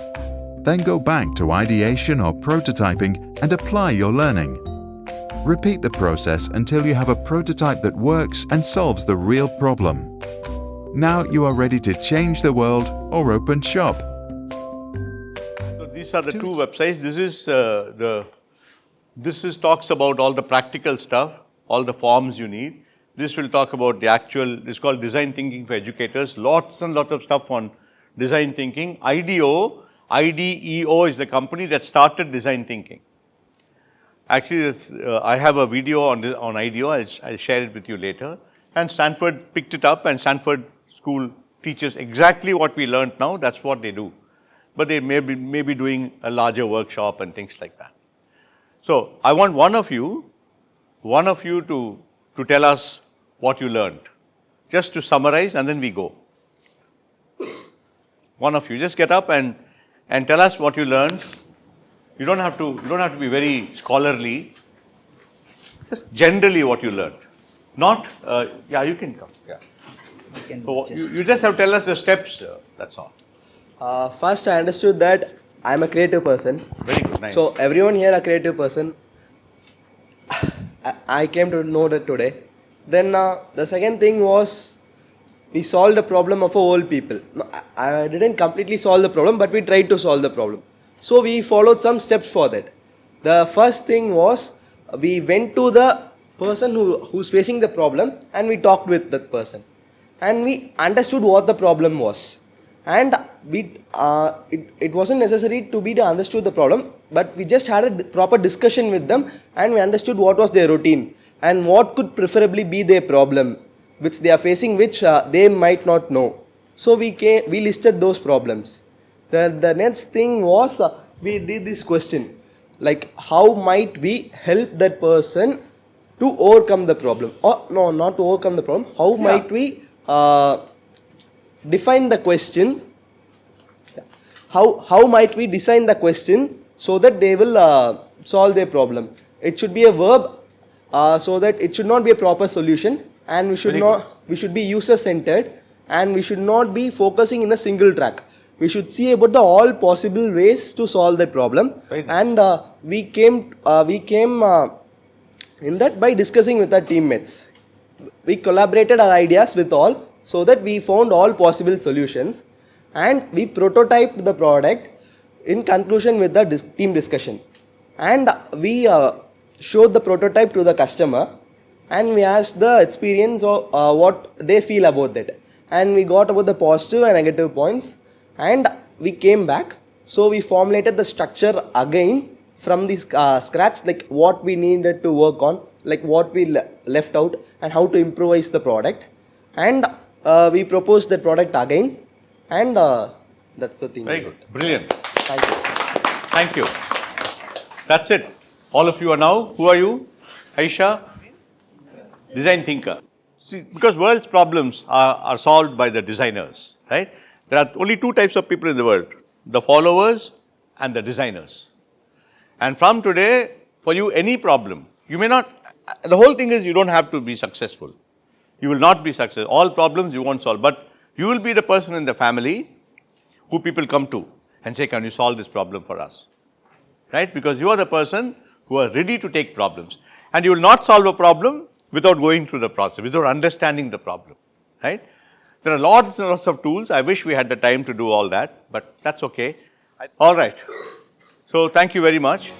Then go back to ideation or prototyping and apply your learning. Repeat the process until you have a prototype that works and solves the real problem. Now you are ready to change the world or open shop. So these are the two websites. This talks about all the practical stuff, all the forms you need. This will talk about the actual, it's called Design Thinking for Educators. Lots and lots of stuff on design thinking. IDEO is the company that started design thinking. Actually, I have a video on IDEO. I'll share it with you later. And Stanford picked it up, and Stanford school teaches exactly what we learned now. That's what they do. But they may be doing a larger workshop and things like that. So I want one of you to tell us what you learned. Just to summarize, and then we go. One of you, just get up and tell us what you learned. You don't have to be very scholarly. Just generally what you learned. Not, yeah, you can come. Yeah. So you just have to tell us the steps. That's all. First, I understood that I'm a creative person. Very good. Nice. So everyone here a creative person. I came to know that today. Then the second thing was we solved the problem of old people. No, I didn't completely solve the problem, but we tried to solve the problem. So we followed some steps for that. The first thing was we went to the person who's facing the problem and we talked with that person. And we understood what the problem was. And it wasn't necessary to be understood the problem, but we just had a proper discussion with them and we understood what was their routine. and what could preferably be their problem which they are facing, which they might not know. So we listed those problems. The next thing was we did this question, like how might we help that person to overcome the problem, or no, not to overcome the problem, how might we define the question, how might we design the question so that they will solve their problem. It should be a verb, so that it should not be a proper solution, and we should be user centered, and we should not be focusing in a single track. We should see about the all possible ways to solve that problem. And we came in that by discussing with our teammates. We collaborated our ideas with all, so that we found all possible solutions, and we prototyped the product in conclusion with the team discussion. And we showed the prototype to the customer, and we asked the experience of what they feel about that, and we got about the positive and negative points, and we came back. So we formulated the structure again from the scratch, like what we needed to work on, like what we left out, and how to improvise the product, and we proposed the product again, and that's the thing. Very good, brilliant. Thank you. Thank you. That's it. All of you are now, who are you? Aisha, design thinker. See, because world's problems are solved by the designers, right? There are only two types of people in the world, the followers and the designers. And from today, for you, any problem, you may not, the whole thing is you don't have to be successful. You will not be successful. All problems you won't solve, but you will be the person in the family who people come to and say, can you solve this problem for us? Right? Because you are the person who are ready to take problems. And you will not solve a problem without going through the process, without understanding the problem. Right? There are lots and lots of tools. I wish we had the time to do all that, but that's okay. All right. So thank you very much.